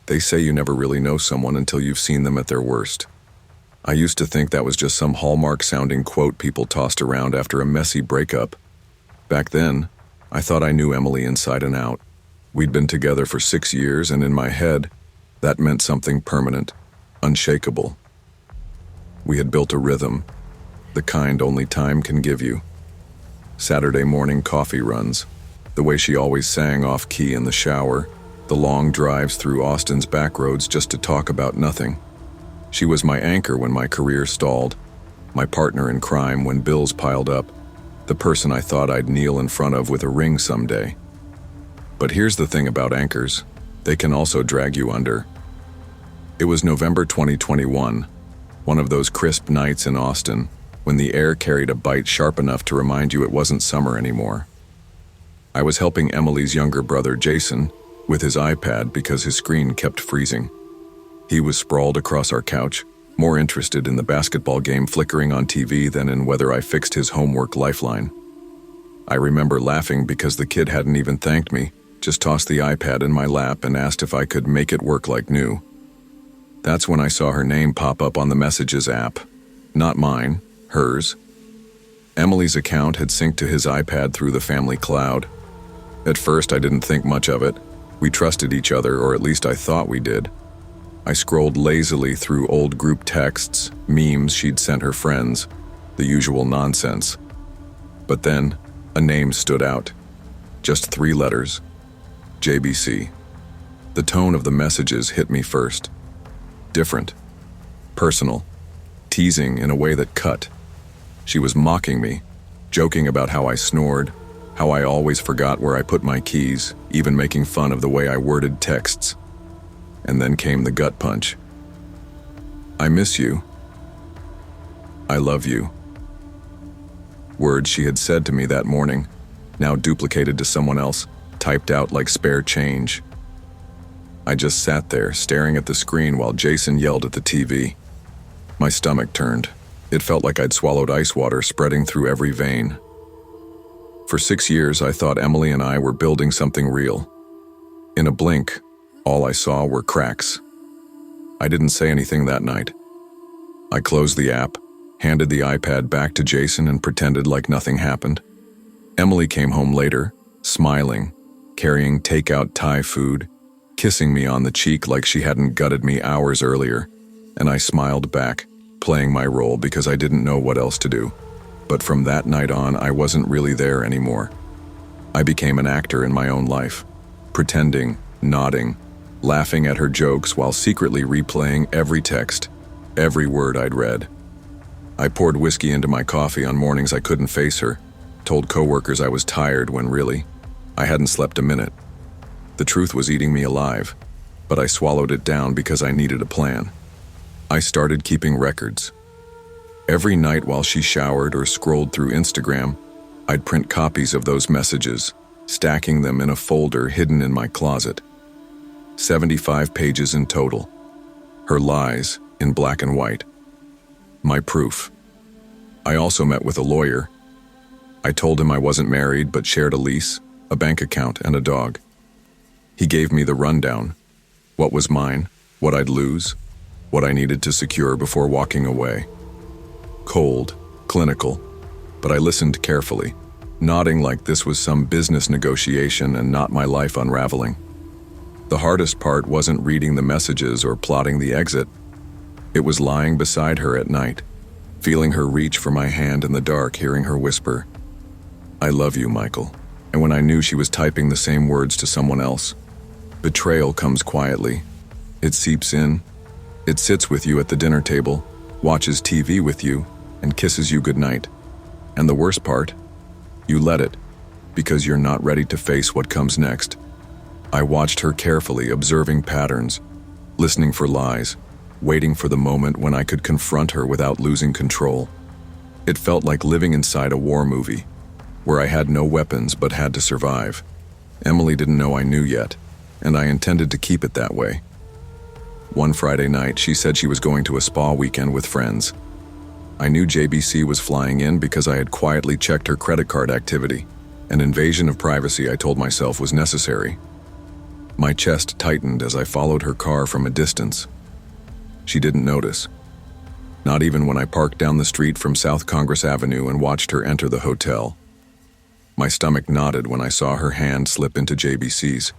They say you never really know someone until you've seen them at their worst. I used to think that was just some Hallmark-sounding quote people tossed around after a messy breakup. Back then, I thought I knew Emily inside and out. We'd been together for 6 years, and in my head, that meant something permanent, unshakable. We had built a rhythm, the kind only time can give you. Saturday morning coffee runs, the way she always sang off-key in the shower, the long drives through Austin's back roads just to talk about nothing. She was my anchor when my career stalled, my partner in crime when bills piled up, the person I thought I'd kneel in front of with a ring someday. But here's the thing about anchors, they can also drag you under. It was November 2021, one of those crisp nights in Austin, when the air carried a bite sharp enough to remind you it wasn't summer anymore. I was helping Emily's younger brother Jason with his iPad because his screen kept freezing. He was sprawled across our couch, more interested in the basketball game flickering on TV than in whether I fixed his homework lifeline. I remember laughing because the kid hadn't even thanked me, just tossed the iPad in my lap and asked if I could make it work like new. That's when I saw her name pop up on the Messages app. Not mine, hers. Emily's account had synced to his iPad through the family cloud. At first, I didn't think much of it. We trusted each other, or at least I thought we did. I scrolled lazily through old group texts, memes she'd sent her friends, the usual nonsense. But then, a name stood out. Just 3 letters. JBC. The tone of the messages hit me first. Different. Personal. Teasing in a way that cut. She was mocking me, joking about how I snored, how I always forgot where I put my keys, even making fun of the way I worded texts. And then came the gut punch. I miss you. I love you. Words she had said to me that morning, now duplicated to someone else, typed out like spare change. I just sat there, staring at the screen while Jason yelled at the TV. My stomach turned. It felt like I'd swallowed ice water spreading through every vein. For 6 years, I thought Emily and I were building something real. In a blink, all I saw were cracks. I didn't say anything that night. I closed the app, handed the iPad back to Jason, and pretended like nothing happened. Emily came home later, smiling, carrying takeout Thai food, kissing me on the cheek like she hadn't gutted me hours earlier, and I smiled back, playing my role because I didn't know what else to do. But from that night on, I wasn't really there anymore. I became an actor in my own life, pretending, nodding, laughing at her jokes while secretly replaying every text, every word I'd read. I poured whiskey into my coffee on mornings I couldn't face her, told coworkers I was tired when really, I hadn't slept a minute. The truth was eating me alive, but I swallowed it down because I needed a plan. I started keeping records. Every night while she showered or scrolled through Instagram, I'd print copies of those messages, stacking them in a folder hidden in my closet. 75 pages in total. Her lies in black and white. My proof. I also met with a lawyer. I told him I wasn't married but shared a lease, a bank account, and a dog. He gave me the rundown. What was mine, what I'd lose, what I needed to secure before walking away. Cold, clinical, but I listened carefully, nodding like this was some business negotiation and not my life unraveling. The hardest part wasn't reading the messages or plotting the exit. It was lying beside her at night, feeling her reach for my hand in the dark, hearing her whisper, "I love you, Michael." And when I knew she was typing the same words to someone else. Betrayal comes quietly. It seeps in. It sits with you at the dinner table, watches TV with you, and kisses you goodnight. And the worst part? You let it, because you're not ready to face what comes next. I watched her carefully, observing patterns, listening for lies, waiting for the moment when I could confront her without losing control. It felt like living inside a war movie, where I had no weapons but had to survive. Emily didn't know I knew yet, and I intended to keep it that way. One Friday night, she said she was going to a spa weekend with friends. I knew JBC was flying in because I had quietly checked her credit card activity. An invasion of privacy, I told myself, was necessary. My chest tightened as I followed her car from a distance. She didn't notice. Not even when I parked down the street from South Congress Avenue and watched her enter the hotel. My stomach knotted when I saw her hand slip into JBC's.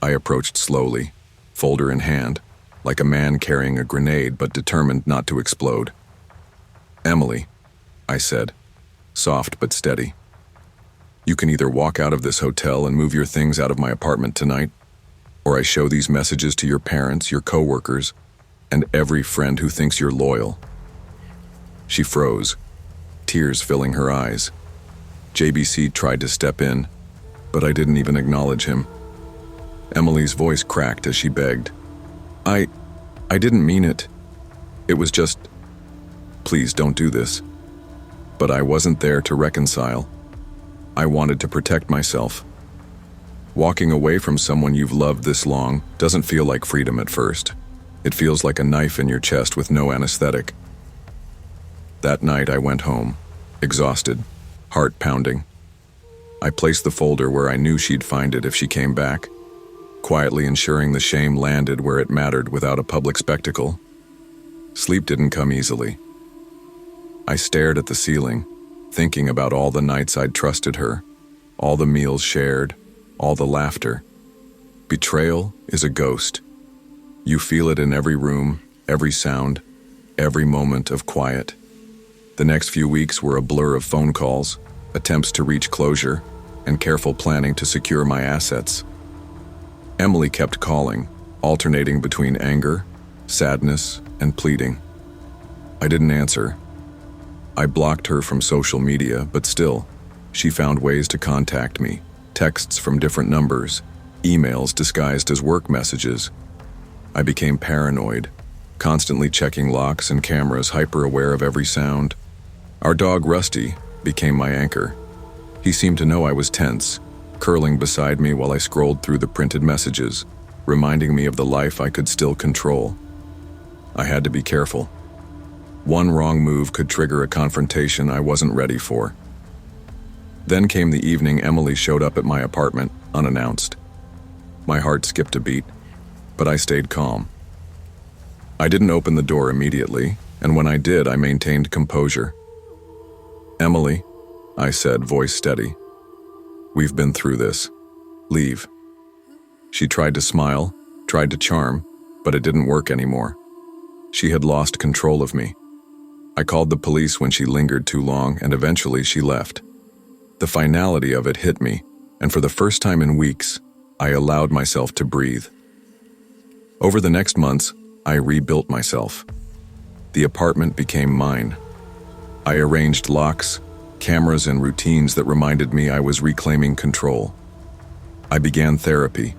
I approached slowly, folder in hand, like a man carrying a grenade but determined not to explode. "Emily," I said, soft but steady. "You can either walk out of this hotel and move your things out of my apartment tonight, or I show these messages to your parents, your coworkers, and every friend who thinks you're loyal." She froze, tears filling her eyes. JBC tried to step in, but I didn't even acknowledge him. Emily's voice cracked as she begged. I didn't mean it. It was just, please don't do this." But I wasn't there to reconcile. I wanted to protect myself. Walking away from someone you've loved this long doesn't feel like freedom at first. It feels like a knife in your chest with no anesthetic. That night I went home, exhausted, heart pounding. I placed the folder where I knew she'd find it if she came back, quietly ensuring the shame landed where it mattered without a public spectacle. Sleep didn't come easily. I stared at the ceiling, thinking about all the nights I'd trusted her, all the meals shared, all the laughter. Betrayal is a ghost. You feel it in every room, every sound, every moment of quiet. The next few weeks were a blur of phone calls, attempts to reach closure, and careful planning to secure my assets. Emily kept calling, alternating between anger, sadness, and pleading. I didn't answer. I blocked her from social media, but still, she found ways to contact me, texts from different numbers, emails disguised as work messages. I became paranoid, constantly checking locks and cameras, hyper-aware of every sound. Our dog, Rusty, became my anchor. He seemed to know I was tense, curling beside me while I scrolled through the printed messages, reminding me of the life I could still control. I had to be careful. One wrong move could trigger a confrontation I wasn't ready for. Then came the evening Emily showed up at my apartment, unannounced. My heart skipped a beat, but I stayed calm. I didn't open the door immediately, and when I did, I maintained composure. "Emily," I said, voice steady. "We've been through this. Leave." She tried to smile, tried to charm, but it didn't work anymore. She had lost control of me. I called the police when she lingered too long, and eventually she left. The finality of it hit me, and for the first time in weeks, I allowed myself to breathe. Over the next months, I rebuilt myself. The apartment became mine. I arranged locks, cameras, and routines that reminded me I was reclaiming control. I began therapy,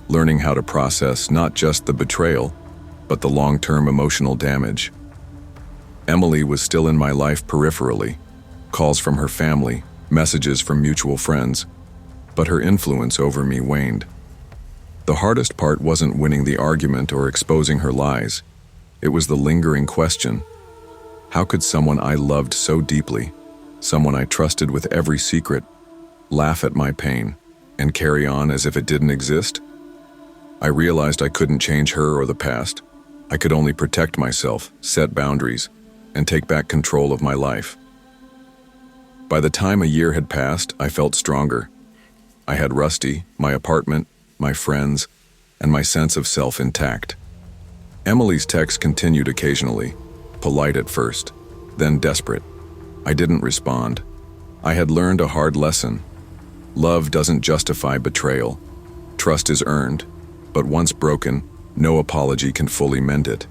learning how to process not just the betrayal, but the long-term emotional damage. Emily was still in my life peripherally, calls from her family, messages from mutual friends, but her influence over me waned. The hardest part wasn't winning the argument or exposing her lies. It was the lingering question: how could someone I loved so deeply, someone I trusted with every secret, laugh at my pain and carry on as if it didn't exist? I realized I couldn't change her or the past. I could only protect myself, set boundaries, and take back control of my life. By the time a year had passed, I felt stronger. I had Rusty, my apartment, my friends, and my sense of self intact. Emily's texts continued occasionally, polite at first, then desperate. I didn't respond. I had learned a hard lesson. Love doesn't justify betrayal. Trust is earned, but once broken, no apology can fully mend it.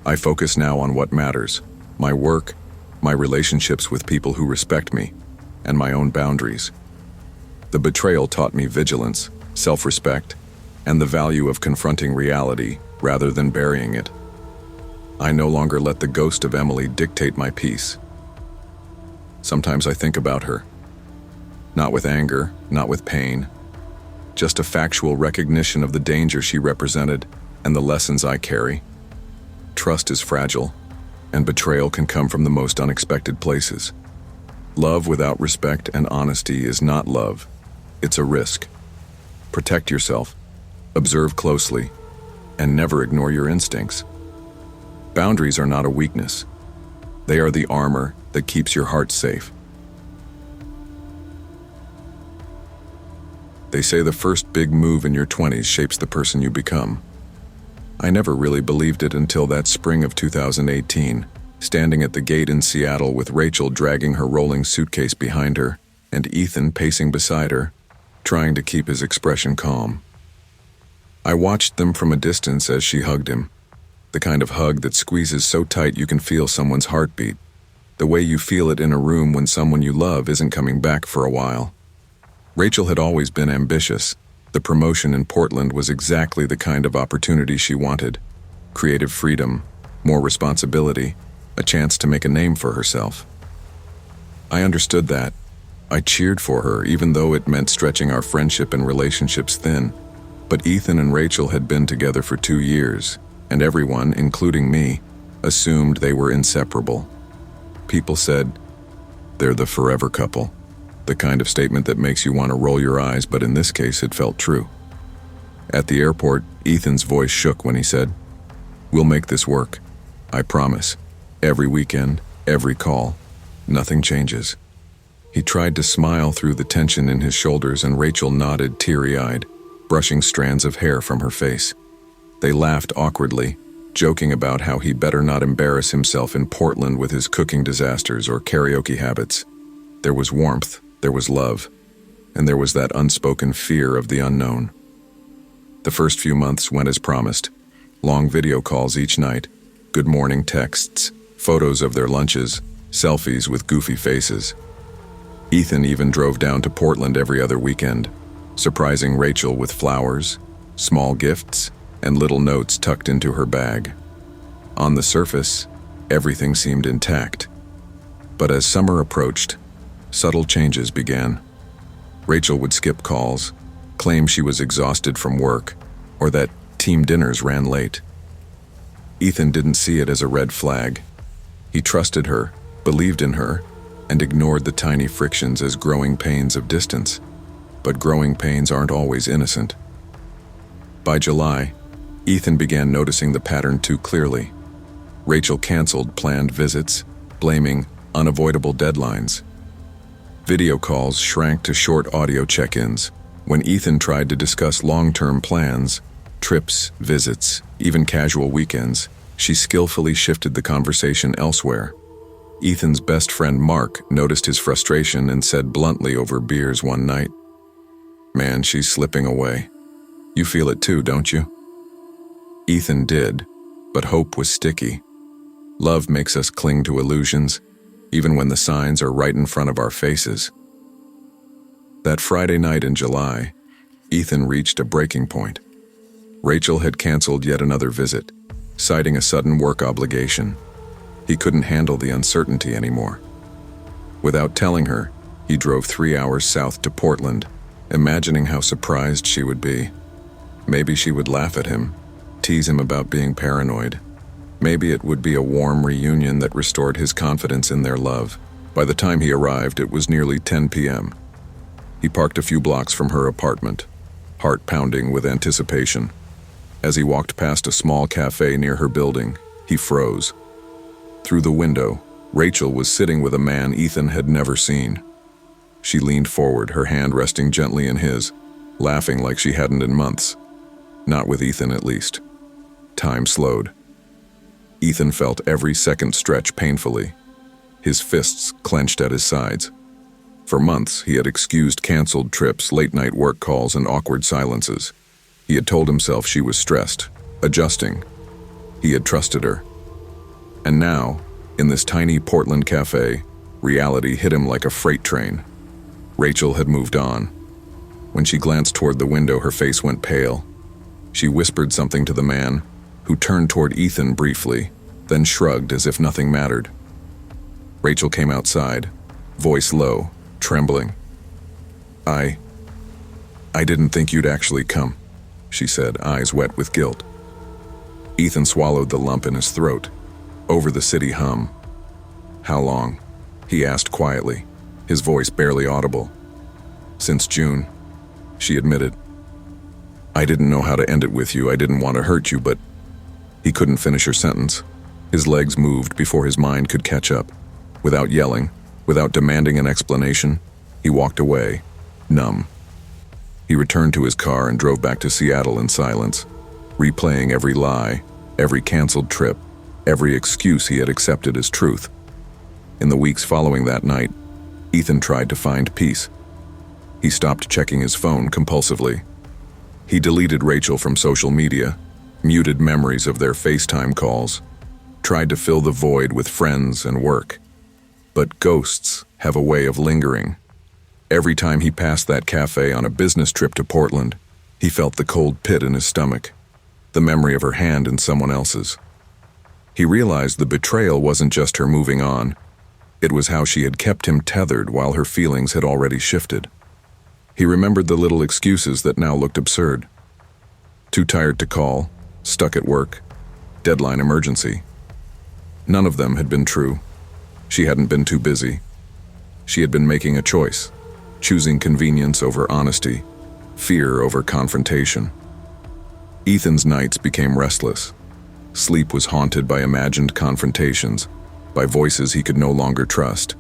I focus now on what matters: my work, my relationships with people who respect me, and my own boundaries. The betrayal taught me vigilance, self-respect, and the value of confronting reality rather than burying it. I no longer let the ghost of Emily dictate my peace. Sometimes I think about her. Not with anger, not with pain, just a factual recognition of the danger she represented and the lessons I carry. Trust is fragile, and betrayal can come from the most unexpected places. Love without respect and honesty is not love. It's a risk. Protect yourself, Observe closely, and never ignore your instincts. Boundaries are not a weakness. They are the armor that keeps your heart safe. They say the first big move in your 20s shapes the person you become. I never really believed it until that spring of 2018, standing at the gate in Seattle with Rachel dragging her rolling suitcase behind her and Ethan pacing beside her, trying to keep his expression calm. I watched them from a distance as she hugged him, the kind of hug that squeezes so tight you can feel someone's heartbeat, the way you feel it in a room when someone you love isn't coming back for a while. Rachel had always been ambitious. The promotion in Portland was exactly the kind of opportunity she wanted. Creative freedom, more responsibility, a chance to make a name for herself. I understood that. I cheered for her, even though it meant stretching our friendship and relationships thin. But Ethan and Rachel had been together for 2 years, and everyone, including me, assumed they were inseparable. People said, "They're the forever couple." The kind of statement that makes you want to roll your eyes, but in this case it felt true. At the airport, Ethan's voice shook when he said, "We'll make this work. I promise. Every weekend, every call. Nothing changes." He tried to smile through the tension in his shoulders, and Rachel nodded teary-eyed, brushing strands of hair from her face. They laughed awkwardly, joking about how he better not embarrass himself in Portland with his cooking disasters or karaoke habits. There was warmth, there was love, and there was that unspoken fear of the unknown. The first few months went as promised. Long video calls each night, good morning texts, photos of their lunches, selfies with goofy faces. Ethan even drove down to Portland every other weekend, surprising Rachel with flowers, small gifts, and little notes tucked into her bag. On the surface, everything seemed intact. But as summer approached, subtle changes began. Rachel would skip calls, claim she was exhausted from work, or that team dinners ran late. Ethan didn't see it as a red flag. He trusted her, believed in her, and ignored the tiny frictions as growing pains of distance. But growing pains aren't always innocent. By July, Ethan began noticing the pattern too clearly. Rachel canceled planned visits, blaming unavoidable deadlines. Video calls shrank to short audio check-ins. When Ethan tried to discuss long-term plans, trips, visits, even casual weekends, she skillfully shifted the conversation elsewhere. Ethan's best friend Mark noticed his frustration and said bluntly over beers one night, "Man, she's slipping away. You feel it too, don't you?" Ethan did, but hope was sticky. Love makes us cling to illusions, even when the signs are right in front of our faces. That Friday night in July, Ethan reached a breaking point. Rachel had canceled yet another visit, citing a sudden work obligation. He couldn't handle the uncertainty anymore. Without telling her, he drove 3 hours south to Portland, imagining how surprised she would be. Maybe she would laugh at him, tease him about being paranoid. Maybe it would be a warm reunion that restored his confidence in their love. By the time he arrived, it was nearly 10 p.m. He parked a few blocks from her apartment, heart pounding with anticipation. As he walked past a small cafe near her building, he froze. Through the window, Rachel was sitting with a man Ethan had never seen. She leaned forward, her hand resting gently in his, laughing like she hadn't in months. Not with Ethan, at least. Time slowed. Ethan felt every second stretch painfully. His fists clenched at his sides. For months, he had excused canceled trips, late-night work calls, and awkward silences. He had told himself she was stressed, adjusting. He had trusted her. And now, in this tiny Portland cafe, reality hit him like a freight train. Rachel had moved on. When she glanced toward the window, her face went pale. She whispered something to the man, who turned toward Ethan briefly, then shrugged as if nothing mattered. Rachel came outside, voice low, trembling. I didn't think you'd actually come," she said, eyes wet with guilt. Ethan swallowed the lump in his throat, over the city hum. "How long?" he asked quietly, his voice barely audible. "Since June," she admitted. I didn't know how to end it with you. I didn't want to hurt you, but... He couldn't finish her sentence. His legs moved before his mind could catch up. Without yelling, without demanding an explanation, he walked away, numb. He returned to his car and drove back to Seattle in silence, replaying every lie, every canceled trip, every excuse he had accepted as truth. In the weeks following that night, Ethan tried to find peace. He stopped checking his phone compulsively. He deleted Rachel from social media, muted memories of their FaceTime calls, tried to fill the void with friends and work. But ghosts have a way of lingering. Every time he passed that cafe on a business trip to Portland, he felt the cold pit in his stomach, the memory of her hand in someone else's. He realized the betrayal wasn't just her moving on. It was how she had kept him tethered while her feelings had already shifted. He remembered the little excuses that now looked absurd. Too tired to call, stuck at work, deadline emergency. None of them had been true. She hadn't been too busy. She had been making a choice, choosing convenience over honesty, fear over confrontation. Ethan's nights became restless. Sleep was haunted by imagined confrontations, by voices he could no longer trust.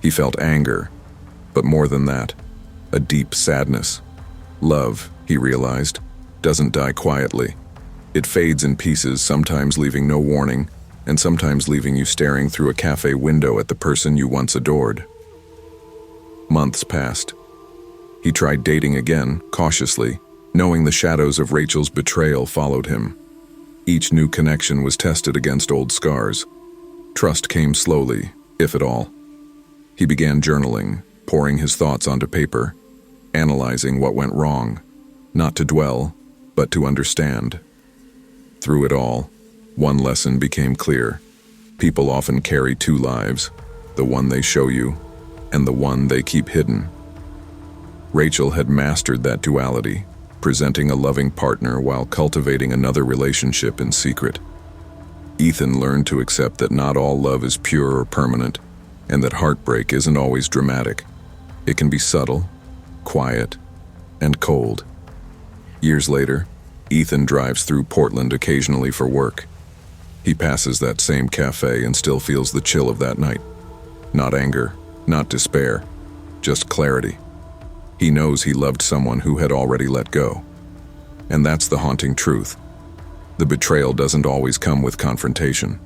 He felt anger, but more than that, a deep sadness. Love, he realized, doesn't die quietly. It fades in pieces, sometimes leaving no warning, and sometimes leaving you staring through a cafe window at the person you once adored. Months passed. He tried dating again, cautiously, knowing the shadows of Rachel's betrayal followed him. Each new connection was tested against old scars. Trust came slowly, if at all. He began journaling, pouring his thoughts onto paper, analyzing what went wrong, not to dwell, but to understand. Through it all, one lesson became clear. People often carry two lives, the one they show you, and the one they keep hidden. Rachel had mastered that duality, presenting a loving partner while cultivating another relationship in secret. Ethan learned to accept that not all love is pure or permanent, and that heartbreak isn't always dramatic. It can be subtle, quiet, and cold. Years later, Ethan drives through Portland occasionally for work. He passes that same cafe and still feels the chill of that night. Not anger, not despair, just clarity. He knows he loved someone who had already let go. And that's the haunting truth. The betrayal doesn't always come with confrontation.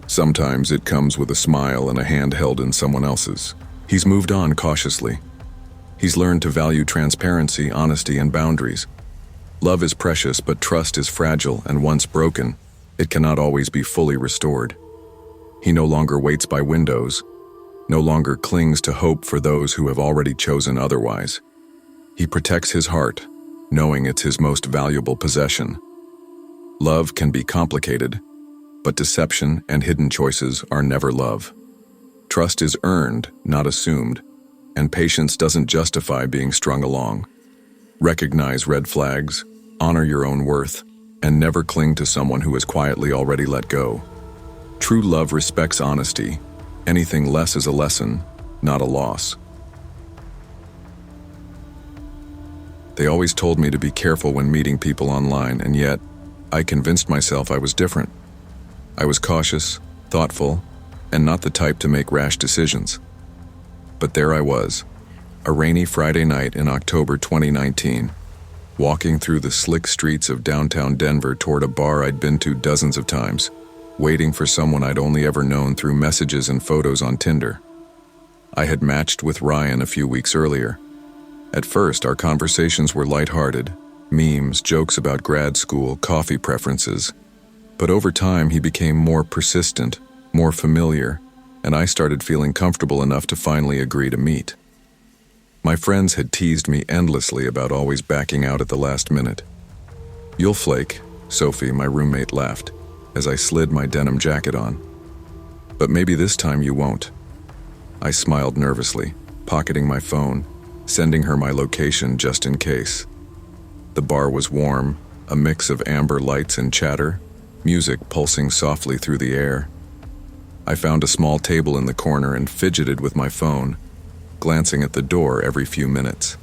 Sometimes it comes with a smile and a hand held in someone else's. He's moved on cautiously. He's learned to value transparency, honesty, and boundaries. Love is precious, but trust is fragile, and once broken, it cannot always be fully restored. He no longer waits by windows, no longer clings to hope for those who have already chosen otherwise. He protects his heart, knowing it's his most valuable possession. Love can be complicated, but deception and hidden choices are never love. Trust is earned, not assumed, and patience doesn't justify being strung along. Recognize red flags, honor your own worth, and never cling to someone who has quietly already let go. True love respects honesty. Anything less is a lesson, not a loss. They always told me to be careful when meeting people online, and yet, I convinced myself I was different. I was cautious, thoughtful, and not the type to make rash decisions. But there I was, a rainy Friday night in October 2019, walking through the slick streets of downtown Denver toward a bar I'd been to dozens of times, waiting for someone I'd only ever known through messages and photos on Tinder. I had matched with Ryan a few weeks earlier. At first, our conversations were lighthearted, memes, jokes about grad school, coffee preferences. But over time, he became more persistent, more familiar, and I started feeling comfortable enough to finally agree to meet. My friends had teased me endlessly about always backing out at the last minute. "You'll flake," Sophie, my roommate, laughed as I slid my denim jacket on. "But maybe this time you won't." I smiled nervously, pocketing my phone, sending her my location just in case. The bar was warm, a mix of amber lights and chatter, music pulsing softly through the air. I found a small table in the corner and fidgeted with my phone, glancing at the door every few minutes.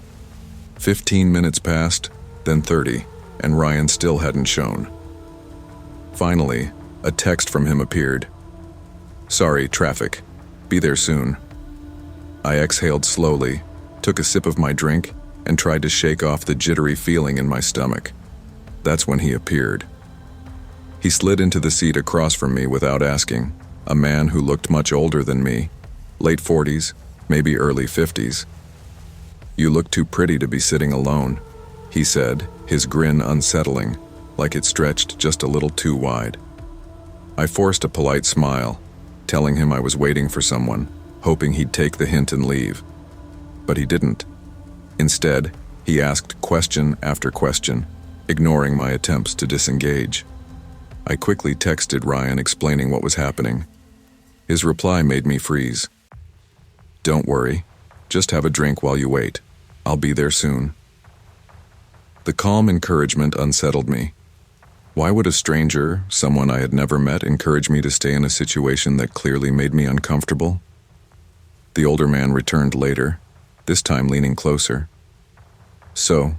15 minutes passed, then 30. and Ryan still hadn't shown. Finally, a text from him appeared. "Sorry, traffic. Be there soon." I exhaled slowly, took a sip of my drink, and tried to shake off the jittery feeling in my stomach. That's when he appeared. He slid into the seat across from me without asking, a man who looked much older than me, late 40s, maybe early 50s. "You look too pretty to be sitting alone," he said, his grin unsettling, like it stretched just a little too wide. I forced a polite smile, telling him I was waiting for someone, hoping he'd take the hint and leave. But he didn't. Instead, he asked question after question, ignoring my attempts to disengage. I quickly texted Ryan explaining what was happening. His reply made me freeze. "Don't worry, just have a drink while you wait. I'll be there soon." The calm encouragement unsettled me. Why would a stranger, someone I had never met, encourage me to stay in a situation that clearly made me uncomfortable? The older man returned later, this time leaning closer. "So,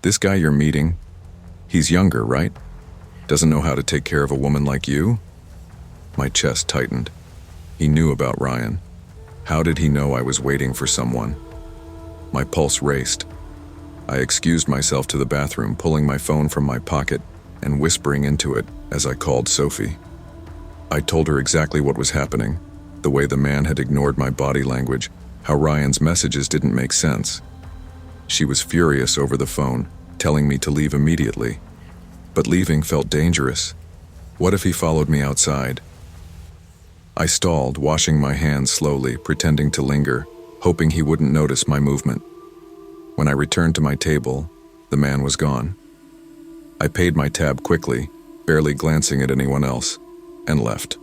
this guy you're meeting, he's younger, right? Doesn't know how to take care of a woman like you?" My chest tightened. He knew about Ryan. How did he know I was waiting for someone? My pulse raced. I excused myself to the bathroom, pulling my phone from my pocket and whispering into it as I called Sophie. I told her exactly what was happening, the way the man had ignored my body language, how Ryan's messages didn't make sense. She was furious over the phone, telling me to leave immediately. But leaving felt dangerous. What if he followed me outside? I stalled, washing my hands slowly, pretending to linger, hoping he wouldn't notice my movement. When I returned to my table, the man was gone. I paid my tab quickly, barely glancing at anyone else, and left.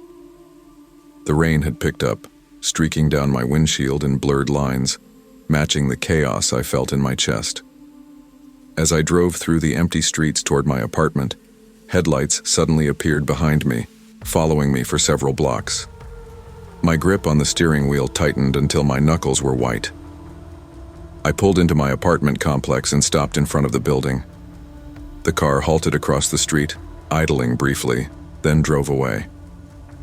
The rain had picked up, streaking down my windshield in blurred lines, matching the chaos I felt in my chest. As I drove through the empty streets toward my apartment, headlights suddenly appeared behind me, following me for several blocks. My grip on the steering wheel tightened until my knuckles were white. I pulled into my apartment complex and stopped in front of the building. The car halted across the street, idling briefly, then drove away.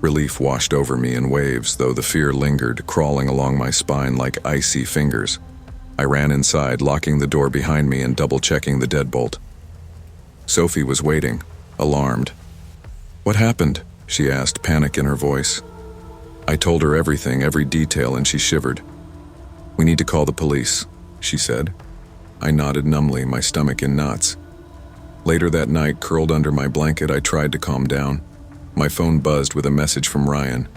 Relief washed over me in waves, though the fear lingered, crawling along my spine like icy fingers. I ran inside, locking the door behind me and double-checking the deadbolt. Sophie was waiting, alarmed. "What happened?" she asked, panic in her voice. I told her everything, every detail, and she shivered. "We need to call the police," she said. I nodded numbly, my stomach in knots. Later that night, curled under my blanket, I tried to calm down. My phone buzzed with a message from Ryan.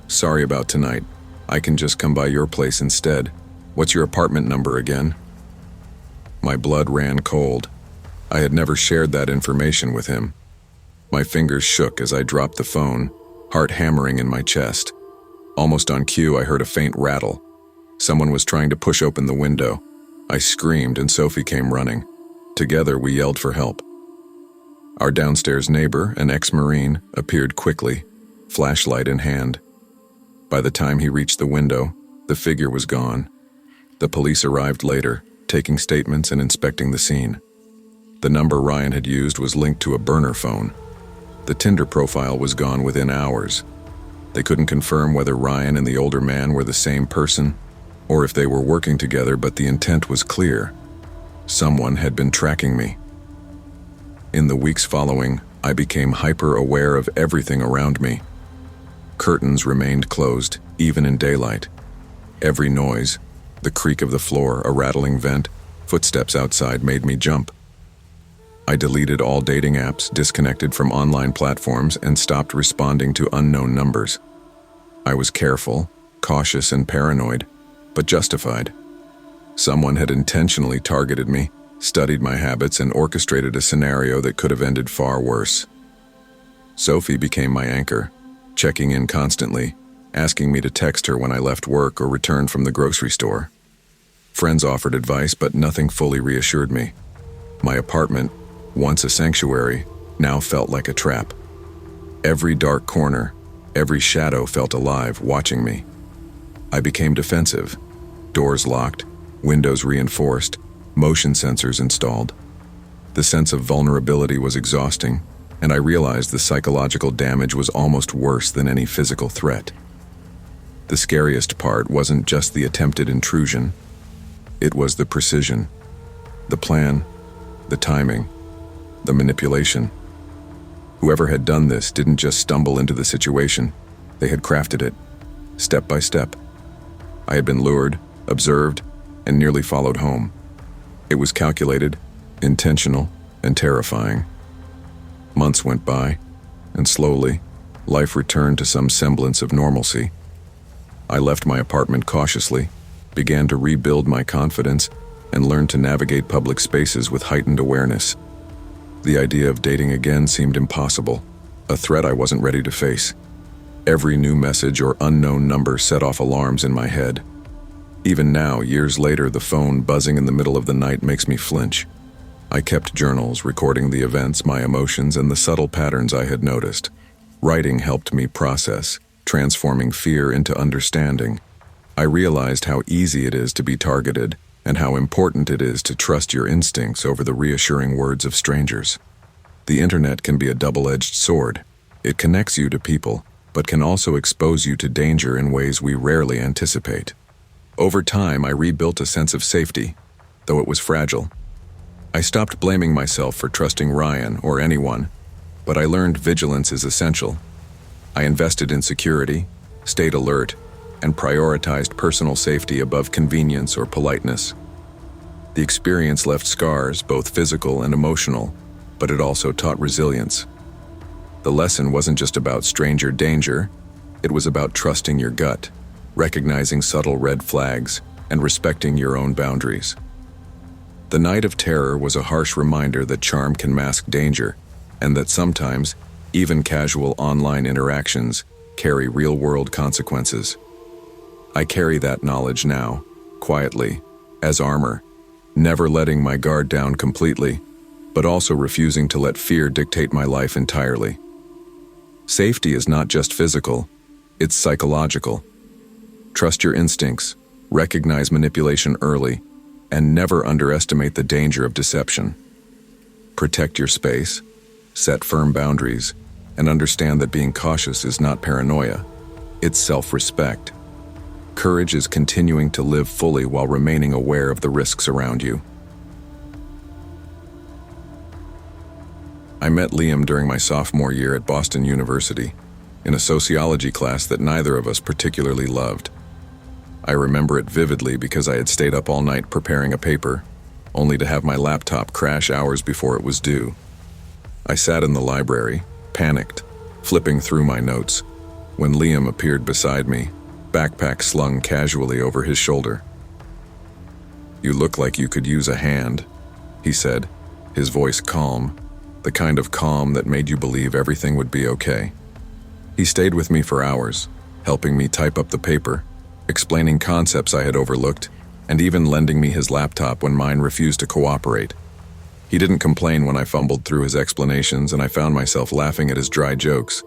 "Sorry about tonight. I can just come by your place instead. What's your apartment number again?" My blood ran cold. I had never shared that information with him. My fingers shook as I dropped the phone, heart hammering in my chest. Almost on cue, I heard a faint rattle. Someone was trying to push open the window. I screamed and Sophie came running. Together, we yelled for help. Our downstairs neighbor, an ex-Marine, appeared quickly, flashlight in hand. By the time he reached the window, the figure was gone. The police arrived later, taking statements and inspecting the scene. The number Ryan had used was linked to a burner phone. The Tinder profile was gone within hours. They couldn't confirm whether Ryan and the older man were the same person, or if they were working together, but the intent was clear. Someone had been tracking me. In the weeks following, I became hyper-aware of everything around me. Curtains remained closed, even in daylight. Every noise, the creak of the floor, a rattling vent, footsteps outside made me jump. I deleted all dating apps, disconnected from online platforms, and stopped responding to unknown numbers. I was careful, cautious, and paranoid, but justified. Someone had intentionally targeted me, studied my habits, and orchestrated a scenario that could have ended far worse. Sophie became my anchor, checking in constantly, asking me to text her when I left work or returned from the grocery store. Friends offered advice, but nothing fully reassured me. My apartment, once a sanctuary, now felt like a trap. Every dark corner, every shadow felt alive, watching me. I became defensive. Doors locked, windows reinforced, motion sensors installed. The sense of vulnerability was exhausting, and I realized the psychological damage was almost worse than any physical threat. The scariest part wasn't just the attempted intrusion, it was the precision, the plan, the timing, the manipulation. Whoever had done this didn't just stumble into the situation, they had crafted it, step by step. I had been lured, observed, and nearly followed home. It was calculated, intentional, and terrifying. Months went by, and slowly, life returned to some semblance of normalcy. I left my apartment cautiously, began to rebuild my confidence, and learned to navigate public spaces with heightened awareness. The idea of dating again seemed impossible, a threat I wasn't ready to face. Every new message or unknown number set off alarms in my head. Even now, years later, the phone buzzing in the middle of the night makes me flinch. I kept journals recording the events, my emotions, and the subtle patterns I had noticed. Writing helped me process, transforming fear into understanding. I realized how easy it is to be targeted, and how important it is to trust your instincts over the reassuring words of strangers. The internet can be a double-edged sword. It connects you to people, but can also expose you to danger in ways we rarely anticipate. Over time, I rebuilt a sense of safety, though it was fragile. I stopped blaming myself for trusting Ryan or anyone, but I learned vigilance is essential. I invested in security, stayed alert, and prioritized personal safety above convenience or politeness. The experience left scars, both physical and emotional, but it also taught resilience. The lesson wasn't just about stranger danger, it was about trusting your gut, recognizing subtle red flags, and respecting your own boundaries. The night of terror was a harsh reminder that charm can mask danger, and that sometimes, even casual online interactions carry real-world consequences. I carry that knowledge now, quietly, as armor, never letting my guard down completely, but also refusing to let fear dictate my life entirely. Safety is not just physical, it's psychological. Trust your instincts, recognize manipulation early, and never underestimate the danger of deception. Protect your space, set firm boundaries, and understand that being cautious is not paranoia, it's self-respect. Courage is continuing to live fully while remaining aware of the risks around you. I met Liam during my sophomore year at Boston University, in a sociology class that neither of us particularly loved. I remember it vividly because I had stayed up all night preparing a paper, only to have my laptop crash hours before it was due. I sat in the library, panicked, flipping through my notes, when Liam appeared beside me, backpack slung casually over his shoulder. "You look like you could use a hand," he said, his voice calm, the kind of calm that made you believe everything would be okay. He stayed with me for hours, helping me type up the paper, explaining concepts I had overlooked, and even lending me his laptop when mine refused to cooperate. He didn't complain when I fumbled through his explanations, and I found myself laughing at his dry jokes,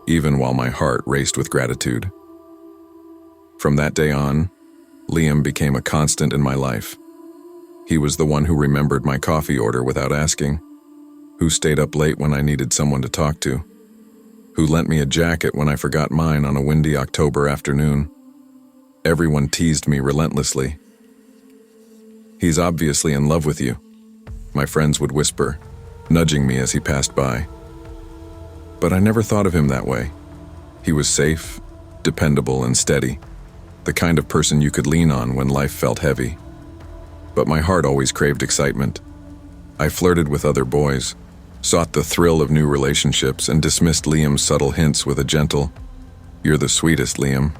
even while my heart raced with gratitude. From that day on, Liam became a constant in my life. He was the one who remembered my coffee order without asking, who stayed up late when I needed someone to talk to, who lent me a jacket when I forgot mine on a windy October afternoon. Everyone teased me relentlessly. "He's obviously in love with you," my friends would whisper, nudging me as he passed by. But I never thought of him that way. He was safe, dependable, and steady, the kind of person you could lean on when life felt heavy. But my heart always craved excitement. I flirted with other boys, sought the thrill of new relationships, and dismissed Liam's subtle hints with a gentle, "You're the sweetest, Liam."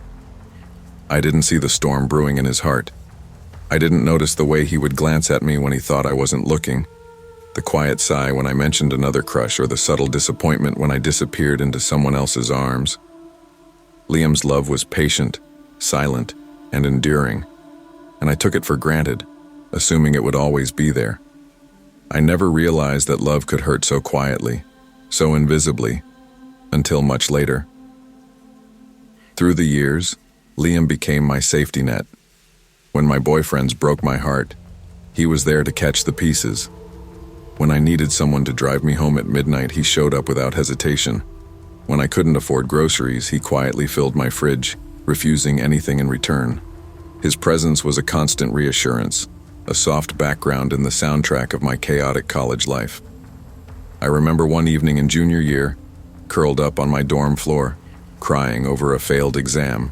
I didn't see the storm brewing in his heart. I didn't notice the way he would glance at me when he thought I wasn't looking, the quiet sigh when I mentioned another crush, or the subtle disappointment when I disappeared into someone else's arms. Liam's love was patient, silent, and enduring, and I took it for granted, assuming it would always be there. I never realized that love could hurt so quietly, so invisibly, until much later. Through the years, Liam became my safety net. When my boyfriends broke my heart, he was there to catch the pieces. When I needed someone to drive me home at midnight, he showed up without hesitation. When I couldn't afford groceries, he quietly filled my fridge, refusing anything in return. His presence was a constant reassurance, a soft background in the soundtrack of my chaotic college life. I remember one evening in junior year, curled up on my dorm floor, crying over a failed exam.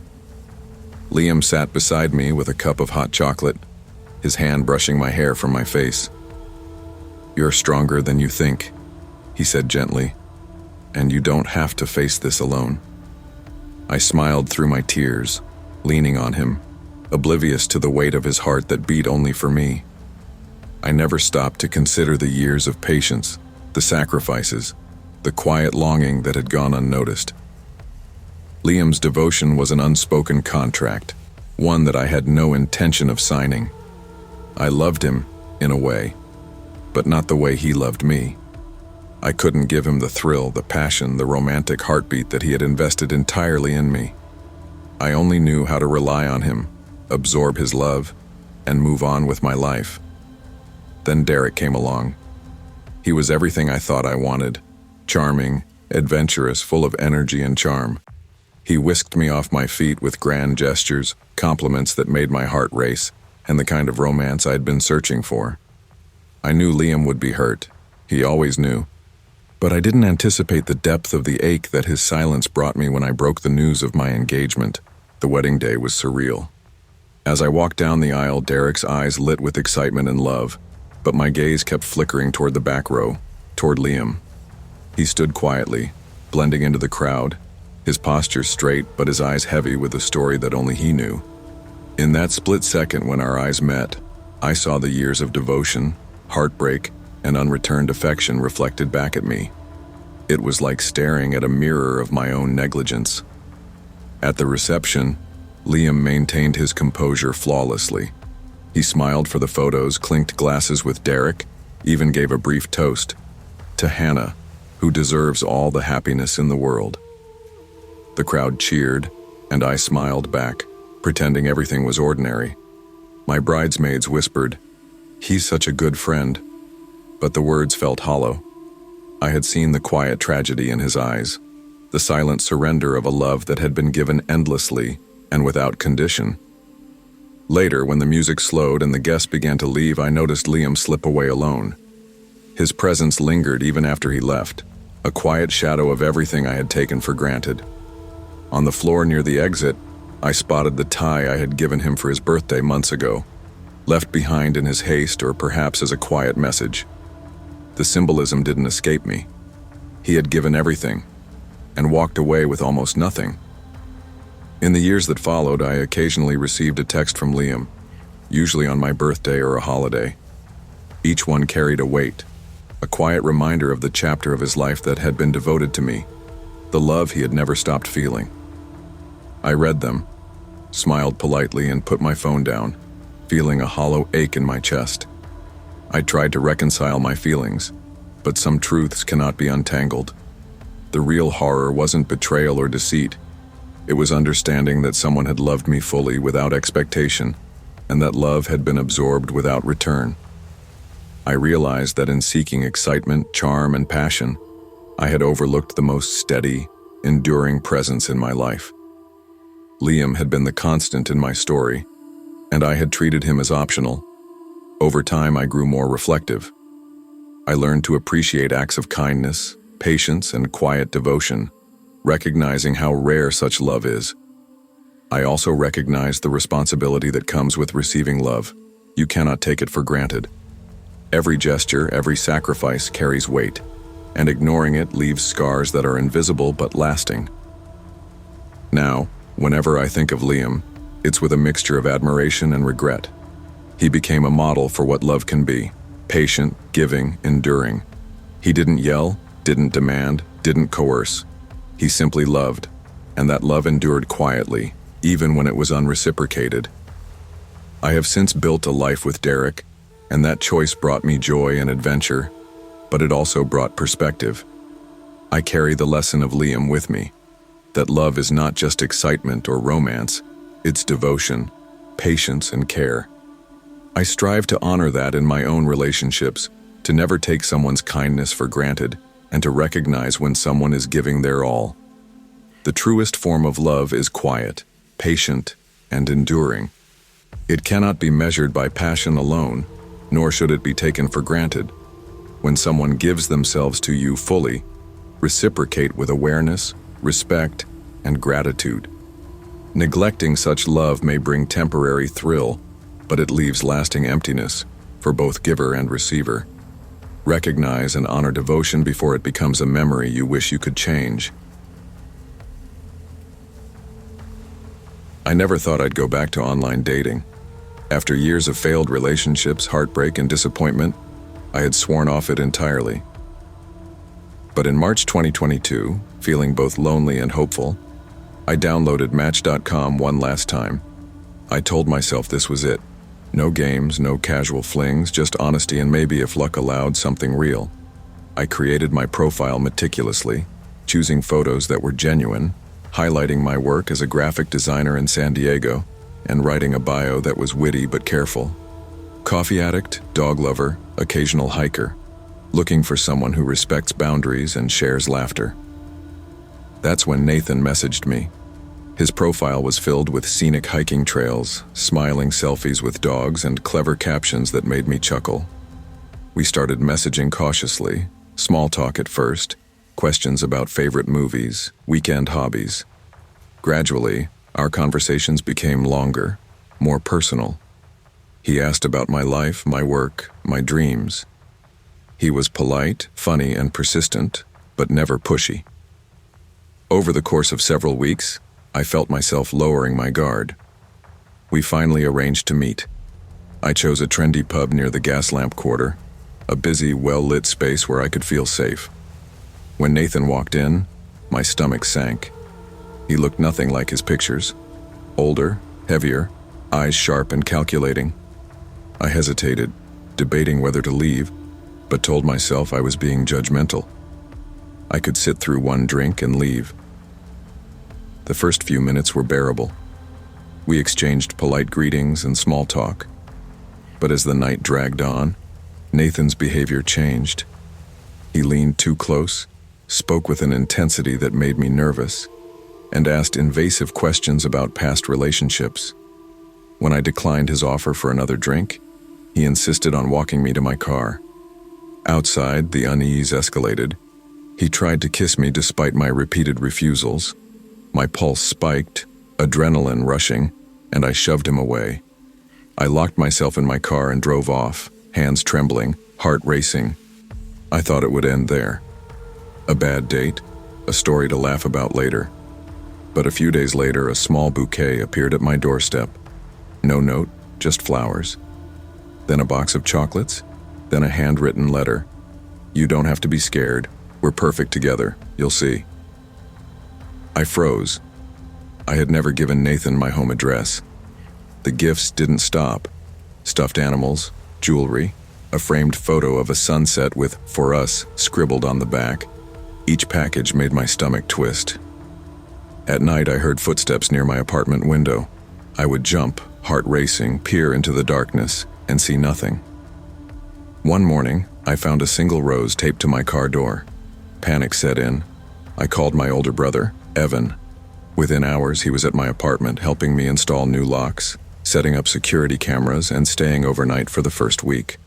Liam sat beside me with a cup of hot chocolate, his hand brushing my hair from my face. "You're stronger than you think," he said gently, "and you don't have to face this alone." I smiled through my tears, leaning on him, oblivious to the weight of his heart that beat only for me. I never stopped to consider the years of patience, the sacrifices, the quiet longing that had gone unnoticed. Liam's devotion was an unspoken contract, one that I had no intention of signing. I loved him, in a way, but not the way he loved me. I couldn't give him the thrill, the passion, the romantic heartbeat that he had invested entirely in me. I only knew how to rely on him, absorb his love, and move on with my life. Then Derek came along. He was everything I thought I wanted: charming, adventurous, full of energy and charm. He whisked me off my feet with grand gestures, compliments that made my heart race, and the kind of romance I had been searching for. I knew Liam would be hurt. He always knew. But I didn't anticipate the depth of the ache that his silence brought me when I broke the news of my engagement. The wedding day was surreal. As I walked down the aisle, Derek's eyes lit with excitement and love, but my gaze kept flickering toward the back row, toward Liam. He stood quietly, blending into the crowd, his posture straight but his eyes heavy with a story that only he knew. In that split second when our eyes met, I saw the years of devotion, heartbreak, and unreturned affection reflected back at me. It was like staring at a mirror of my own negligence. At the reception, Liam maintained his composure flawlessly. He smiled for the photos, clinked glasses with Derek, even gave a brief toast to Hannah, who deserves all the happiness in the world. The crowd cheered, and I smiled back, pretending everything was ordinary. My bridesmaids whispered, "He's such a good friend," but the words felt hollow. I had seen the quiet tragedy in his eyes, the silent surrender of a love that had been given endlessly and without condition. Later, when the music slowed and the guests began to leave, I noticed Liam slip away alone. His presence lingered even after he left, a quiet shadow of everything I had taken for granted. On the floor near the exit, I spotted the tie I had given him for his birthday months ago, left behind in his haste or perhaps as a quiet message. The symbolism didn't escape me. He had given everything, and walked away with almost nothing. In the years that followed, I occasionally received a text from Liam, usually on my birthday or a holiday. Each one carried a weight, a quiet reminder of the chapter of his life that had been devoted to me, the love he had never stopped feeling. I read them, smiled politely, and put my phone down, feeling a hollow ache in my chest. I tried to reconcile my feelings, but some truths cannot be untangled. The real horror wasn't betrayal or deceit. It was understanding that someone had loved me fully without expectation, and that love had been absorbed without return. I realized that in seeking excitement, charm, and passion, I had overlooked the most steady, enduring presence in my life. Liam had been the constant in my story, and I had treated him as optional. Over time, I grew more reflective. I learned to appreciate acts of kindness, patience, and quiet devotion, recognizing how rare such love is. I also recognized the responsibility that comes with receiving love. You cannot take it for granted. Every gesture, every sacrifice carries weight, and ignoring it leaves scars that are invisible but lasting. Now, whenever I think of Liam, it's with a mixture of admiration and regret. He became a model for what love can be: patient, giving, enduring. He didn't yell, didn't demand, didn't coerce. He simply loved, and that love endured quietly, even when it was unreciprocated. I have since built a life with Derek, and that choice brought me joy and adventure, but it also brought perspective. I carry the lesson of Liam with me, that love is not just excitement or romance, it's devotion, patience, and care. I strive to honor that in my own relationships, to never take someone's kindness for granted, and to recognize when someone is giving their all. The truest form of love is quiet, patient, and enduring. It cannot be measured by passion alone, nor should it be taken for granted. When someone gives themselves to you fully, reciprocate with awareness, respect, and gratitude. Neglecting such love may bring temporary thrill, but it leaves lasting emptiness for both giver and receiver. Recognize and honor devotion before it becomes a memory you wish you could change. I never thought I'd go back to online dating. After years of failed relationships, heartbreak, and disappointment, I had sworn off it entirely. But in March 2022, feeling both lonely and hopeful, I downloaded Match.com one last time. I told myself this was it. No games, no casual flings, just honesty and maybe, if luck allowed, something real. I created my profile meticulously, choosing photos that were genuine, highlighting my work as a graphic designer in San Diego, and writing a bio that was witty but careful. Coffee addict, dog lover, occasional hiker, looking for someone who respects boundaries and shares laughter. That's when Nathan messaged me. His profile was filled with scenic hiking trails, smiling selfies with dogs, and clever captions that made me chuckle. We started messaging cautiously, small talk at first, questions about favorite movies, weekend hobbies. Gradually, our conversations became longer, more personal. He asked about my life, my work, my dreams. He was polite, funny, and persistent, but never pushy. Over the course of several weeks, I felt myself lowering my guard. We finally arranged to meet. I chose a trendy pub near the Gaslamp Quarter, a busy, well-lit space where I could feel safe. When Nathan walked in, my stomach sank. He looked nothing like his pictures. Older, heavier, eyes sharp and calculating. I hesitated, debating whether to leave, but told myself I was being judgmental. I could sit through one drink and leave. The first few minutes were bearable. We exchanged polite greetings and small talk. But as the night dragged on, Nathan's behavior changed. He leaned too close, spoke with an intensity that made me nervous, and asked invasive questions about past relationships. When I declined his offer for another drink, he insisted on walking me to my car. Outside, the unease escalated. He tried to kiss me despite my repeated refusals. My pulse spiked, adrenaline rushing, and I shoved him away. I locked myself in my car and drove off, hands trembling, heart racing. I thought it would end there. A bad date, a story to laugh about later. But a few days later, a small bouquet appeared at my doorstep. No note, just flowers. Then a box of chocolates, then a handwritten letter. "You don't have to be scared. We're perfect together. You'll see." I froze. I had never given Nathan my home address. The gifts didn't stop. Stuffed animals, jewelry, a framed photo of a sunset with "For Us" scribbled on the back. Each package made my stomach twist. At night, I heard footsteps near my apartment window. I would jump, heart racing, peer into the darkness, and see nothing. One morning, I found a single rose taped to my car door. Panic set in. I called my older brother, Evan. Within hours, he was at my apartment helping me install new locks, setting up security cameras, and staying overnight for the first week.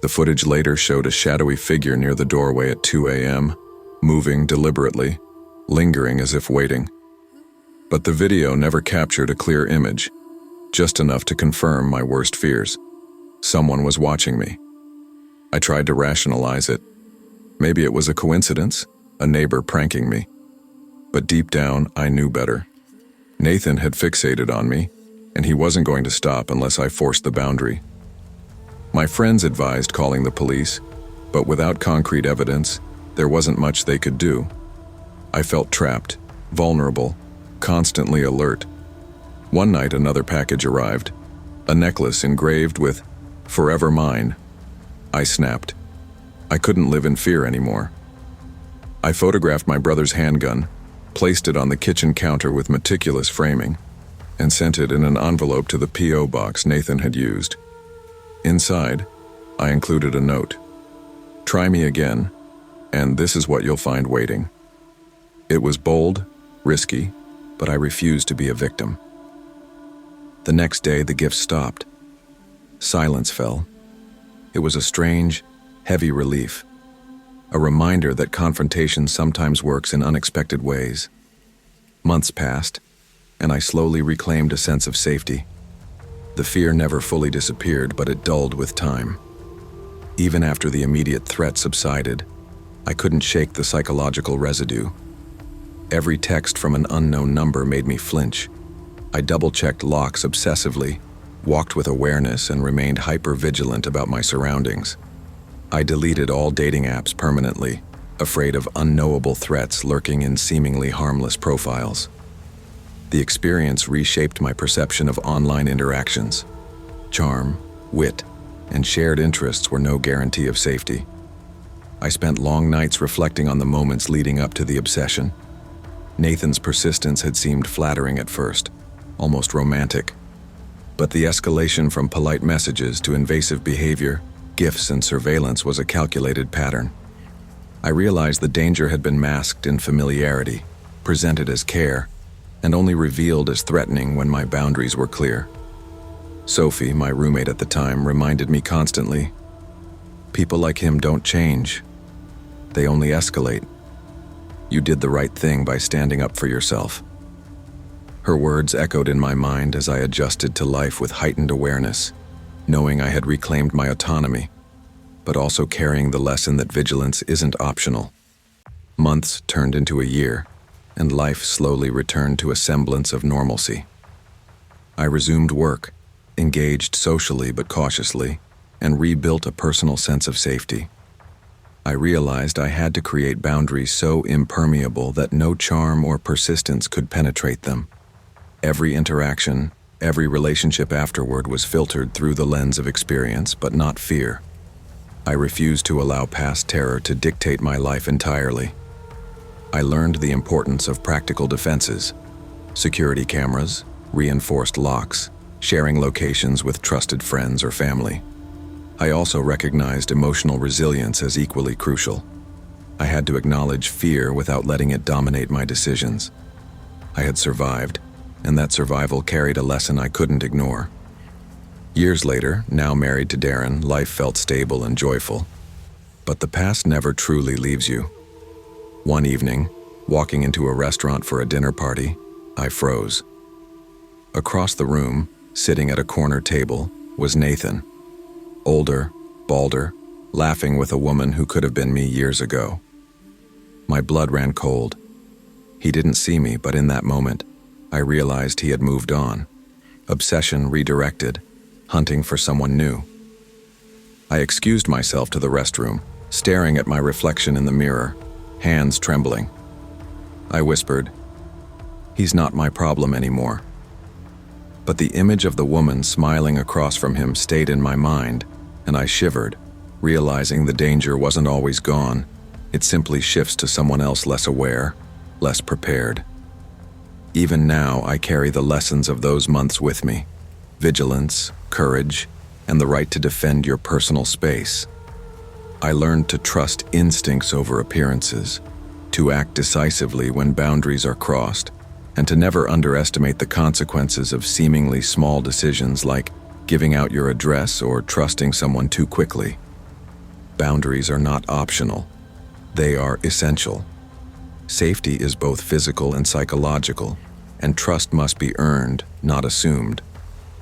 The footage later showed a shadowy figure near the doorway at 2 a.m., moving deliberately, lingering as if waiting. But the video never captured a clear image, just enough to confirm my worst fears. Someone was watching me. I tried to rationalize it. Maybe it was a coincidence, a neighbor pranking me. But deep down, I knew better. Nathan had fixated on me, and he wasn't going to stop unless I forced the boundary. My friends advised calling the police, but without concrete evidence, there wasn't much they could do. I felt trapped, vulnerable, constantly alert. One night, another package arrived, a necklace engraved with "Forever Mine." I snapped. I couldn't live in fear anymore. I photographed my brother's handgun, placed it on the kitchen counter with meticulous framing, and sent it in an envelope to the P.O. box Nathan had used. Inside, I included a note. Try me again, and this is what you'll find waiting. It was bold, risky, but I refused to be a victim. The next day, the gifts stopped. Silence fell. It was a strange, heavy relief, a reminder that confrontation sometimes works in unexpected ways. Months passed, and I slowly reclaimed a sense of safety. The fear never fully disappeared, but it dulled with time. Even after the immediate threat subsided, I couldn't shake the psychological residue. Every text from an unknown number made me flinch. I double-checked locks obsessively, walked with awareness, and remained hyper-vigilant about my surroundings. I deleted all dating apps permanently, afraid of unknowable threats lurking in seemingly harmless profiles. The experience reshaped my perception of online interactions. Charm, wit, and shared interests were no guarantee of safety. I spent long nights reflecting on the moments leading up to the obsession. Nathan's persistence had seemed flattering at first, almost romantic. But the escalation from polite messages to invasive behavior, gifts, and surveillance was a calculated pattern. I realized the danger had been masked in familiarity, presented as care, and only revealed as threatening when my boundaries were clear. Sophie, my roommate at the time, reminded me constantly, "People like him don't change. They only escalate. You did the right thing by standing up for yourself." Her words echoed in my mind as I adjusted to life with heightened awareness, knowing I had reclaimed my autonomy, but also carrying the lesson that vigilance isn't optional. Months turned into a year, and life slowly returned to a semblance of normalcy. I resumed work, engaged socially but cautiously, and rebuilt a personal sense of safety. I realized I had to create boundaries so impermeable that no charm or persistence could penetrate them. Every interaction, every relationship afterward was filtered through the lens of experience, but not fear. I refused to allow past terror to dictate my life entirely. I learned the importance of practical defenses: security cameras, reinforced locks, sharing locations with trusted friends or family. I also recognized emotional resilience as equally crucial. I had to acknowledge fear without letting it dominate my decisions. I had survived, and that survival carried a lesson I couldn't ignore. Years later, now married to Darren, life felt stable and joyful. But the past never truly leaves you. One evening, walking into a restaurant for a dinner party, I froze. Across the room, sitting at a corner table, was Nathan. Older, balder, laughing with a woman who could have been me years ago. My blood ran cold. He didn't see me, but in that moment, I realized he had moved on. Obsession redirected, hunting for someone new. I excused myself to the restroom, staring at my reflection in the mirror, hands trembling. I whispered, "He's not my problem anymore." But the image of the woman smiling across from him stayed in my mind, and I shivered, realizing the danger wasn't always gone. It simply shifts to someone else less aware, less prepared. Even now, I carry the lessons of those months with me: vigilance, courage, and the right to defend your personal space. I learned to trust instincts over appearances, to act decisively when boundaries are crossed, and to never underestimate the consequences of seemingly small decisions like giving out your address or trusting someone too quickly. Boundaries are not optional. They are essential. Safety is both physical and psychological, and trust must be earned, not assumed.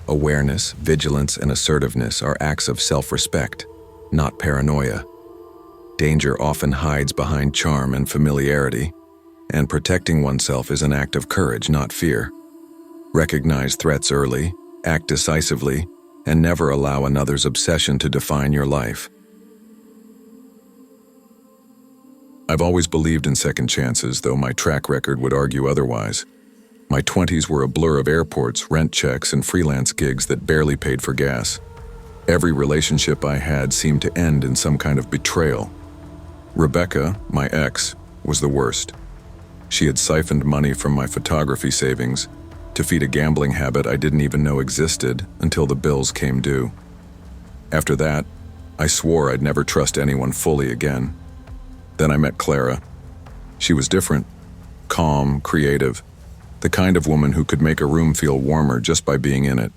Awareness, vigilance, and assertiveness are acts of self-respect, not paranoia. Danger often hides behind charm and familiarity, and protecting oneself is an act of courage, not fear. Recognize threats early, act decisively, and never allow another's obsession to define your life. I've always believed in second chances, though my track record would argue otherwise. My 20s were a blur of airports, rent checks, and freelance gigs that barely paid for gas. Every relationship I had seemed to end in some kind of betrayal. Rebecca, my ex, was the worst. She had siphoned money from my photography savings to feed a gambling habit I didn't even know existed until the bills came due. After that, I swore I'd never trust anyone fully again. Then I met Clara. She was different, calm, creative, the kind of woman who could make a room feel warmer just by being in it.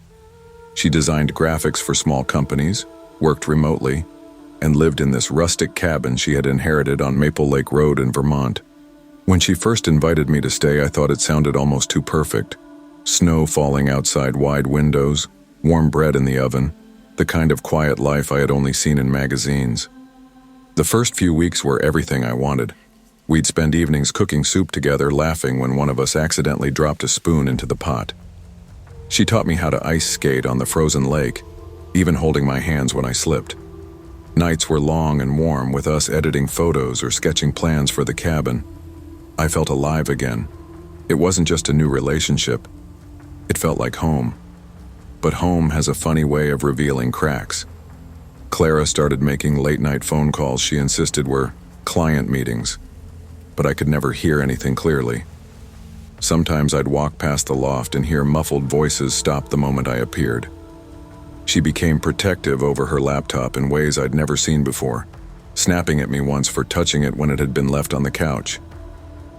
She designed graphics for small companies, worked remotely, and lived in this rustic cabin she had inherited on Maple Lake Road in Vermont. When she first invited me to stay, I thought it sounded almost too perfect. Snow falling outside wide windows, warm bread in the oven, the kind of quiet life I had only seen in magazines. The first few weeks were everything I wanted. We'd spend evenings cooking soup together, laughing when one of us accidentally dropped a spoon into the pot. She taught me how to ice skate on the frozen lake, even holding my hands when I slipped. Nights were long and warm, with us editing photos or sketching plans for the cabin. I felt alive again. It wasn't just a new relationship. It felt like home. But home has a funny way of revealing cracks. Clara started making late-night phone calls she insisted were client meetings, but I could never hear anything clearly. Sometimes I'd walk past the loft and hear muffled voices stop the moment I appeared. She became protective over her laptop in ways I'd never seen before, snapping at me once for touching it when it had been left on the couch.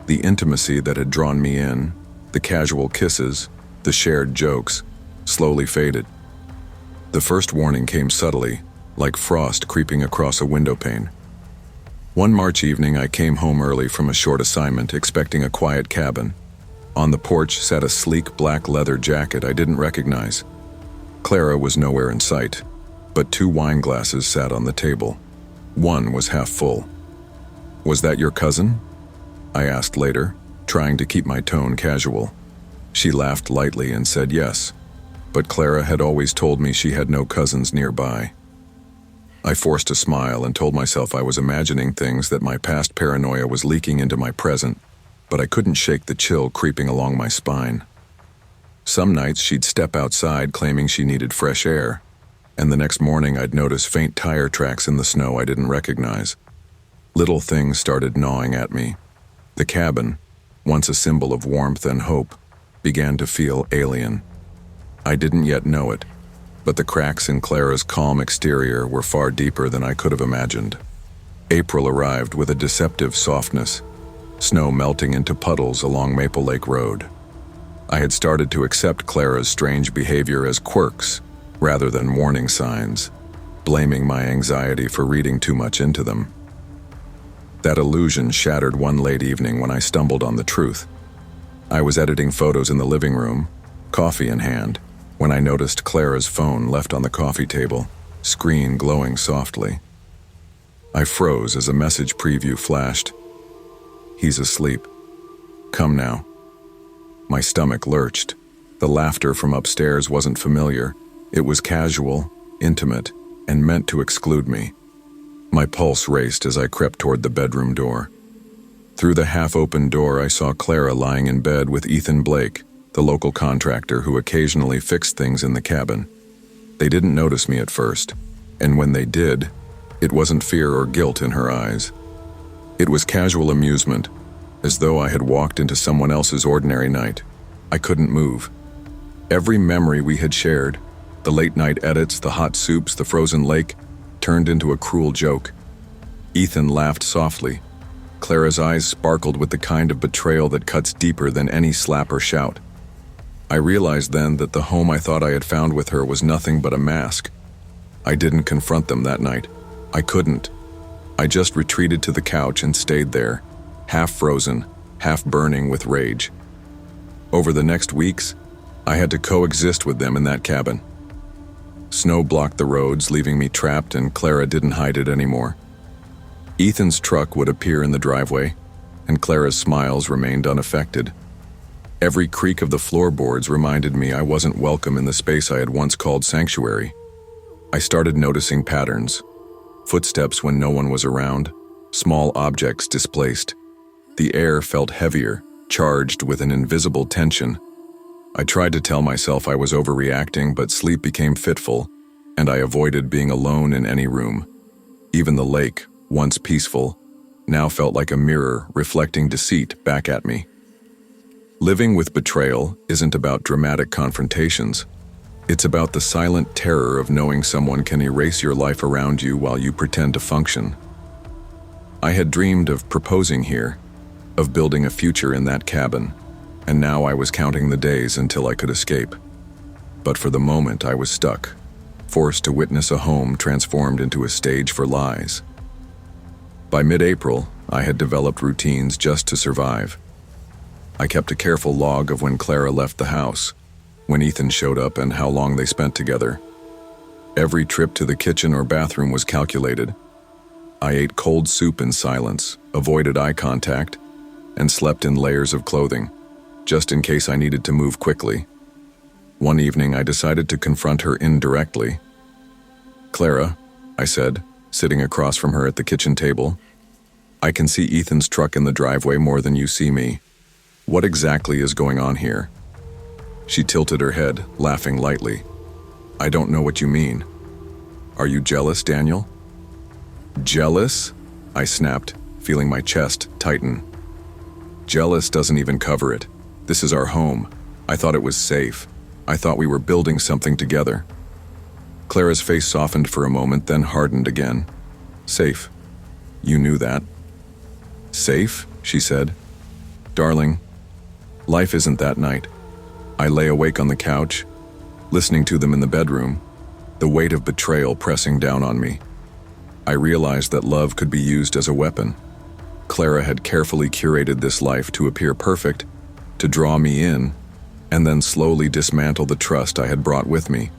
The intimacy that had drawn me in, the casual kisses, the shared jokes, slowly faded. The first warning came subtly, like frost creeping across a window pane. One March evening, I came home early from a short assignment, expecting a quiet cabin. On the porch sat a sleek black leather jacket I didn't recognize. Clara was nowhere in sight, but 2 wine glasses sat on the table. One was half full. "Was that your cousin?" I asked later, trying to keep my tone casual. She laughed lightly and said yes, but Clara had always told me she had no cousins nearby. I forced a smile and told myself I was imagining things, that my past paranoia was leaking into my present, but I couldn't shake the chill creeping along my spine. Some nights she'd step outside claiming she needed fresh air, and the next morning I'd notice faint tire tracks in the snow I didn't recognize. Little things started gnawing at me. The cabin, once a symbol of warmth and hope, began to feel alien. I didn't yet know it, but the cracks in Clara's calm exterior were far deeper than I could have imagined. April arrived with a deceptive softness, snow melting into puddles along Maple Lake Road. I had started to accept Clara's strange behavior as quirks rather than warning signs, blaming my anxiety for reading too much into them. That illusion shattered one late evening when I stumbled on the truth. I was editing photos in the living room, coffee in hand, when I noticed Clara's phone left on the coffee table, screen glowing softly. I froze as a message preview flashed. "He's asleep. Come now." My stomach lurched. The laughter from upstairs wasn't familiar. It was casual, intimate, and meant to exclude me. My pulse raced as I crept toward the bedroom door. Through the half-open door, I saw Clara lying in bed with Ethan Blake, the local contractor who occasionally fixed things in the cabin. They didn't notice me at first, and when they did, it wasn't fear or guilt in her eyes. It was casual amusement, as though I had walked into someone else's ordinary night. I couldn't move. Every memory we had shared, the late-night edits, the hot soups, the frozen lake, turned into a cruel joke. Ethan laughed softly. Clara's eyes sparkled with the kind of betrayal that cuts deeper than any slap or shout. I realized then that the home I thought I had found with her was nothing but a mask. I didn't confront them that night. I couldn't. I just retreated to the couch and stayed there, half frozen, half burning with rage. Over the next weeks, I had to coexist with them in that cabin. Snow blocked the roads, leaving me trapped, and Clara didn't hide it anymore. Ethan's truck would appear in the driveway, and Clara's smiles remained unaffected. Every creak of the floorboards reminded me I wasn't welcome in the space I had once called sanctuary. I started noticing patterns. Footsteps when no one was around, small objects displaced. The air felt heavier, charged with an invisible tension. I tried to tell myself I was overreacting, but sleep became fitful, and I avoided being alone in any room. Even the lake, once peaceful, now felt like a mirror reflecting deceit back at me. Living with betrayal isn't about dramatic confrontations. It's about the silent terror of knowing someone can erase your life around you while you pretend to function. I had dreamed of proposing here, of building a future in that cabin, and now I was counting the days until I could escape. But for the moment I was stuck, forced to witness a home transformed into a stage for lies. By mid-April, I had developed routines just to survive. I kept a careful log of when Clara left the house, when Ethan showed up, and how long they spent together. Every trip to the kitchen or bathroom was calculated. I ate cold soup in silence, avoided eye contact, and slept in layers of clothing, just in case I needed to move quickly. One evening, I decided to confront her indirectly. "Clara," I said, sitting across from her at the kitchen table, "I can see Ethan's truck in the driveway more than you see me. What exactly is going on here?" She tilted her head, laughing lightly. "I don't know what you mean. Are you jealous, Daniel?" "Jealous?" I snapped, feeling my chest tighten. "Jealous doesn't even cover it. This is our home. I thought it was safe. I thought we were building something together." Clara's face softened for a moment, then hardened again. "Safe? You knew that?" "Safe?" she said. "Darling, life isn't that night." I lay awake on the couch, listening to them in the bedroom, the weight of betrayal pressing down on me. I realized that love could be used as a weapon. Clara had carefully curated this life to appear perfect, to draw me in, and then slowly dismantle the trust I had brought with me.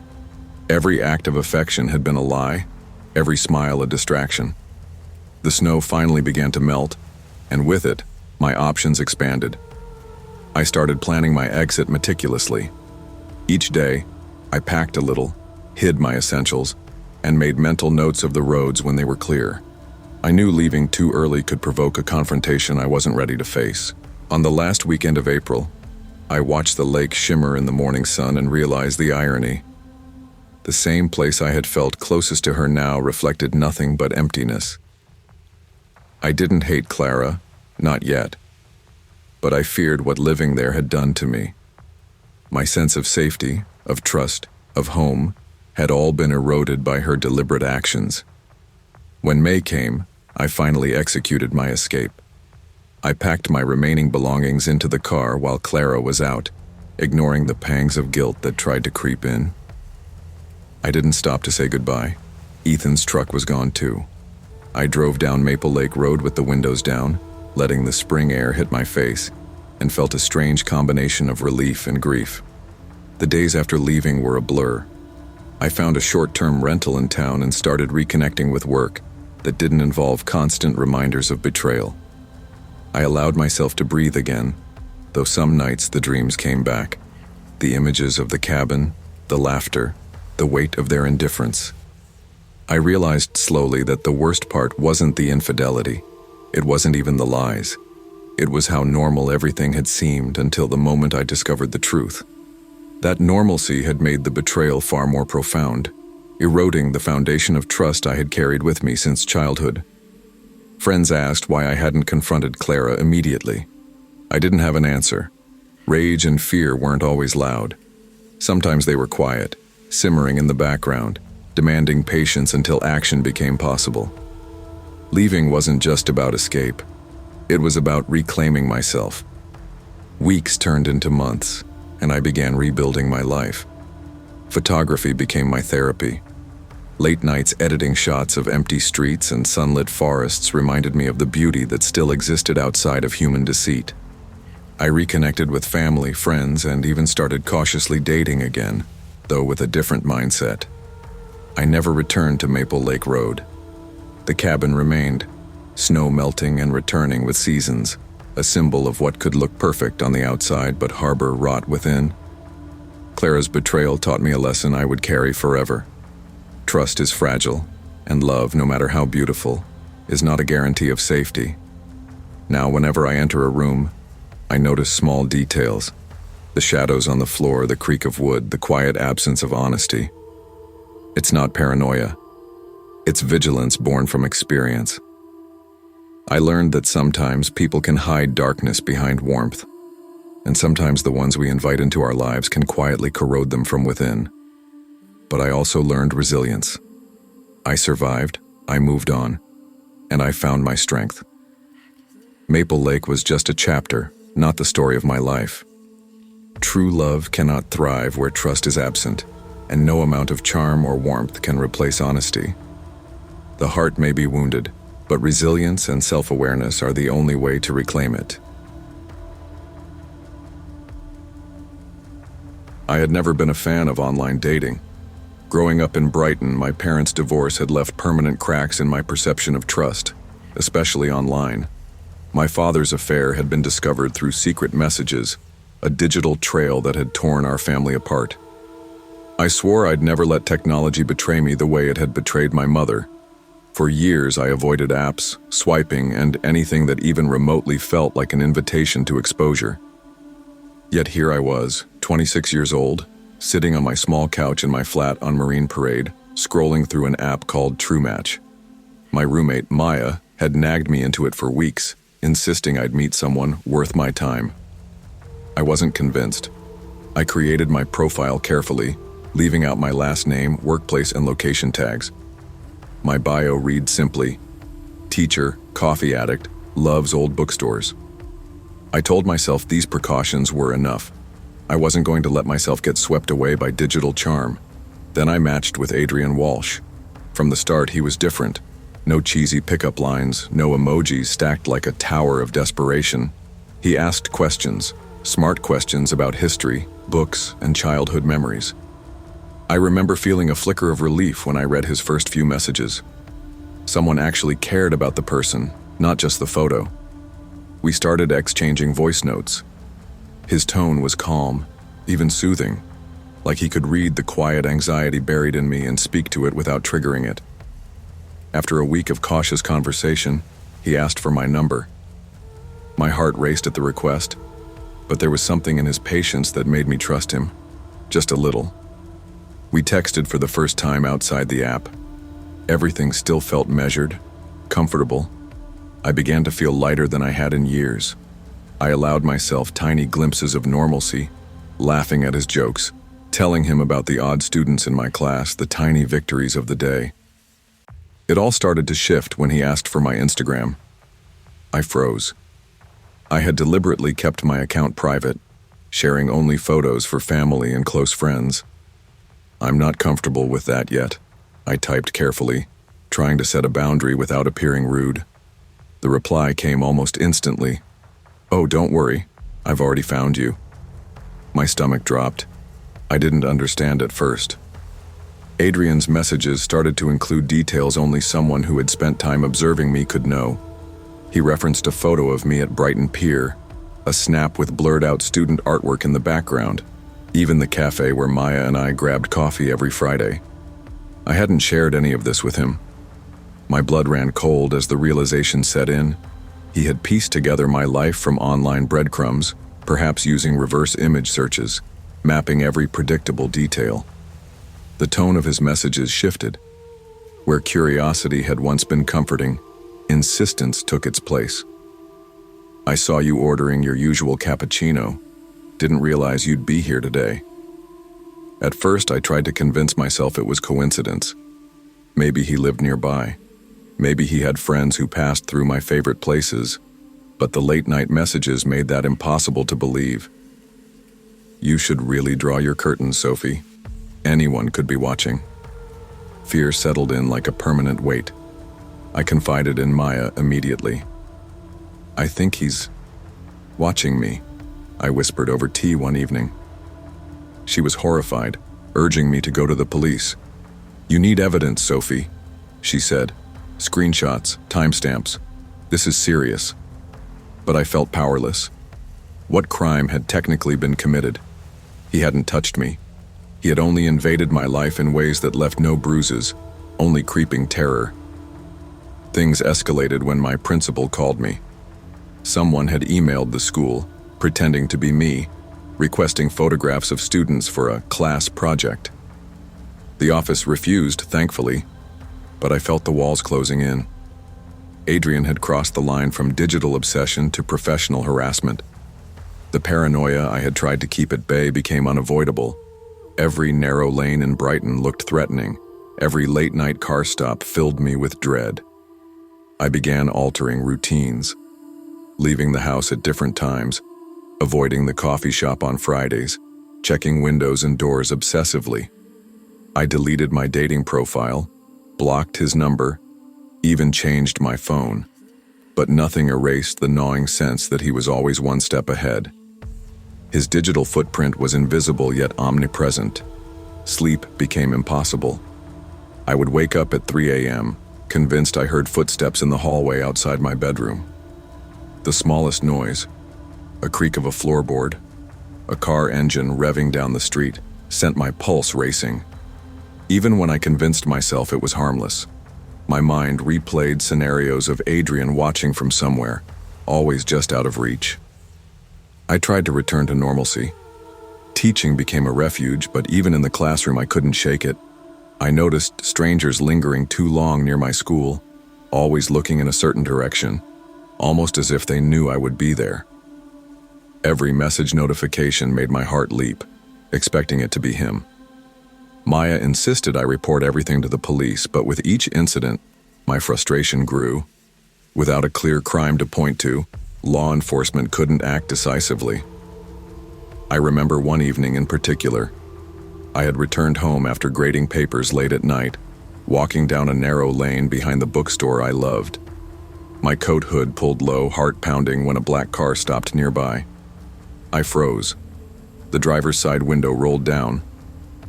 Every act of affection had been a lie, every smile a distraction. The snow finally began to melt, and with it, my options expanded. I started planning my exit meticulously. Each day, I packed a little, hid my essentials, and made mental notes of the roads when they were clear. I knew leaving too early could provoke a confrontation I wasn't ready to face. On the last weekend of April, I watched the lake shimmer in the morning sun and realized the irony. The same place I had felt closest to her now reflected nothing but emptiness. I didn't hate Clara, not yet, but I feared what living there had done to me. My sense of safety, of trust, of home, had all been eroded by her deliberate actions. When May came, I finally executed my escape. I packed my remaining belongings into the car while Clara was out, ignoring the pangs of guilt that tried to creep in. I didn't stop to say goodbye. Ethan's truck was gone too. I drove down Maple Lake Road with the windows down, letting the spring air hit my face, and felt a strange combination of relief and grief. The days after leaving were a blur. I found a short-term rental in town and started reconnecting with work that didn't involve constant reminders of betrayal. I allowed myself to breathe again, though some nights the dreams came back. The images of the cabin, the laughter, the weight of their indifference. I realized slowly that the worst part wasn't the infidelity. It wasn't even the lies. It was how normal everything had seemed until the moment I discovered the truth. That normalcy had made the betrayal far more profound, eroding the foundation of trust I had carried with me since childhood. Friends asked why I hadn't confronted Clara immediately. I didn't have an answer. Rage and fear weren't always loud. Sometimes they were quiet, simmering in the background, demanding patience until action became possible. Leaving wasn't just about escape. It was about reclaiming myself. Weeks turned into months, and I began rebuilding my life. Photography became my therapy. Late nights editing shots of empty streets and sunlit forests reminded me of the beauty that still existed outside of human deceit. I reconnected with family, friends, and even started cautiously dating again, though with a different mindset. I never returned to Maple Lake Road. The cabin remained, snow melting and returning with seasons, a symbol of what could look perfect on the outside but harbor rot within. Clara's betrayal taught me a lesson I would carry forever. Trust is fragile, and love, no matter how beautiful, is not a guarantee of safety. Now, whenever I enter a room, I notice small details. The shadows on the floor, the creak of wood, the quiet absence of honesty. It's not paranoia. It's vigilance born from experience. I learned that sometimes people can hide darkness behind warmth, and sometimes the ones we invite into our lives can quietly corrode them from within. but I also learned resilience. I survived, I moved on, and I found my strength. Maple Lake was just a chapter, not the story of my life. True love cannot thrive where trust is absent, and no amount of charm or warmth can replace honesty. The heart may be wounded, but resilience and self-awareness are the only way to reclaim it. I had never been a fan of online dating. Growing up in Brighton, my parents' divorce had left permanent cracks in my perception of trust, especially online. My father's affair had been discovered through secret messages, a digital trail that had torn our family apart. I swore I'd never let technology betray me the way it had betrayed my mother. For years, I avoided apps, swiping, and anything that even remotely felt like an invitation to exposure. Yet here I was, 26 years old, sitting on my small couch in my flat on Marine Parade, scrolling through an app called TrueMatch. My roommate, Maya, had nagged me into it for weeks, insisting I'd meet someone worth my time. I wasn't convinced. I created my profile carefully, leaving out my last name, workplace, and location tags. My bio reads simply, teacher, coffee addict, loves old bookstores. I told myself these precautions were enough. I wasn't going to let myself get swept away by digital charm. Then I matched with Adrian Walsh. From the start, he was different. No cheesy pickup lines, no emojis stacked like a tower of desperation. He asked questions, smart questions about history, books, and childhood memories. I remember feeling a flicker of relief when I read his first few messages. Someone actually cared about the person, not just the photo. We started exchanging voice notes. His tone was calm, even soothing, like he could read the quiet anxiety buried in me and speak to it without triggering it. After a week of cautious conversation, he asked for my number. My heart raced at the request, but there was something in his patience that made me trust him, just a little. We texted for the first time outside the app. Everything still felt measured, comfortable. I began to feel lighter than I had in years. I allowed myself tiny glimpses of normalcy, laughing at his jokes, telling him about the odd students in my class, the tiny victories of the day. It all started to shift when he asked for my Instagram. I froze. I had deliberately kept my account private, sharing only photos for family and close friends. I'm not comfortable with that yet, I typed carefully, trying to set a boundary without appearing rude. The reply came almost instantly. Oh, don't worry, I've already found you. My stomach dropped. I didn't understand at first. Adrian's messages started to include details only someone who had spent time observing me could know. He referenced a photo of me at Brighton Pier, a snap with blurred-out student artwork in the background, even the cafe where Maya and I grabbed coffee every Friday. I hadn't shared any of this with him. My blood ran cold as the realization set in. He had pieced together my life from online breadcrumbs, perhaps using reverse image searches, mapping every predictable detail. The tone of his messages shifted. Where curiosity had once been comforting, insistence took its place. I saw you ordering your usual cappuccino. Didn't realize you'd be here today. At first, I tried to convince myself it was coincidence. Maybe he lived nearby. Maybe he had friends who passed through my favorite places. But the late-night messages made that impossible to believe. You should really draw your curtains, Sophie. Anyone could be watching. Fear settled in like a permanent weight. I confided in Maya immediately. I think he's watching me, I whispered over tea one evening. She was horrified, urging me to go to the police. You need evidence, Sophie, she said. Screenshots, timestamps. This is serious. But I felt powerless. What crime had technically been committed? He hadn't touched me. He had only invaded my life in ways that left no bruises, only creeping terror. Things escalated when my principal called me. Someone had emailed the school, pretending to be me, requesting photographs of students for a class project. The office refused, thankfully, but I felt the walls closing in. Adrian had crossed the line from digital obsession to professional harassment. The paranoia I had tried to keep at bay became unavoidable. Every narrow lane in Brighton looked threatening. Every late-night car stop filled me with dread. I began altering routines, leaving the house at different times, avoiding the coffee shop on Fridays, checking windows and doors obsessively. I deleted my dating profile, blocked his number, even changed my phone. But nothing erased the gnawing sense that he was always one step ahead. His digital footprint was invisible yet omnipresent. Sleep became impossible. I would wake up at 3 a.m., convinced I heard footsteps in the hallway outside my bedroom. The smallest noise, a creak of a floorboard, a car engine revving down the street, sent my pulse racing. Even when I convinced myself it was harmless, my mind replayed scenarios of Adrian watching from somewhere, always just out of reach. I tried to return to normalcy. Teaching became a refuge, but even in the classroom I couldn't shake it. I noticed strangers lingering too long near my school, always looking in a certain direction, almost as if they knew I would be there. Every message notification made my heart leap, expecting it to be him. Maya insisted I report everything to the police, but with each incident, my frustration grew. Without a clear crime to point to, law enforcement couldn't act decisively. I remember one evening in particular. I had returned home after grading papers late at night, walking down a narrow lane behind the bookstore I loved. My coat hood pulled low, heart pounding, when a black car stopped nearby. I froze. The driver's side window rolled down,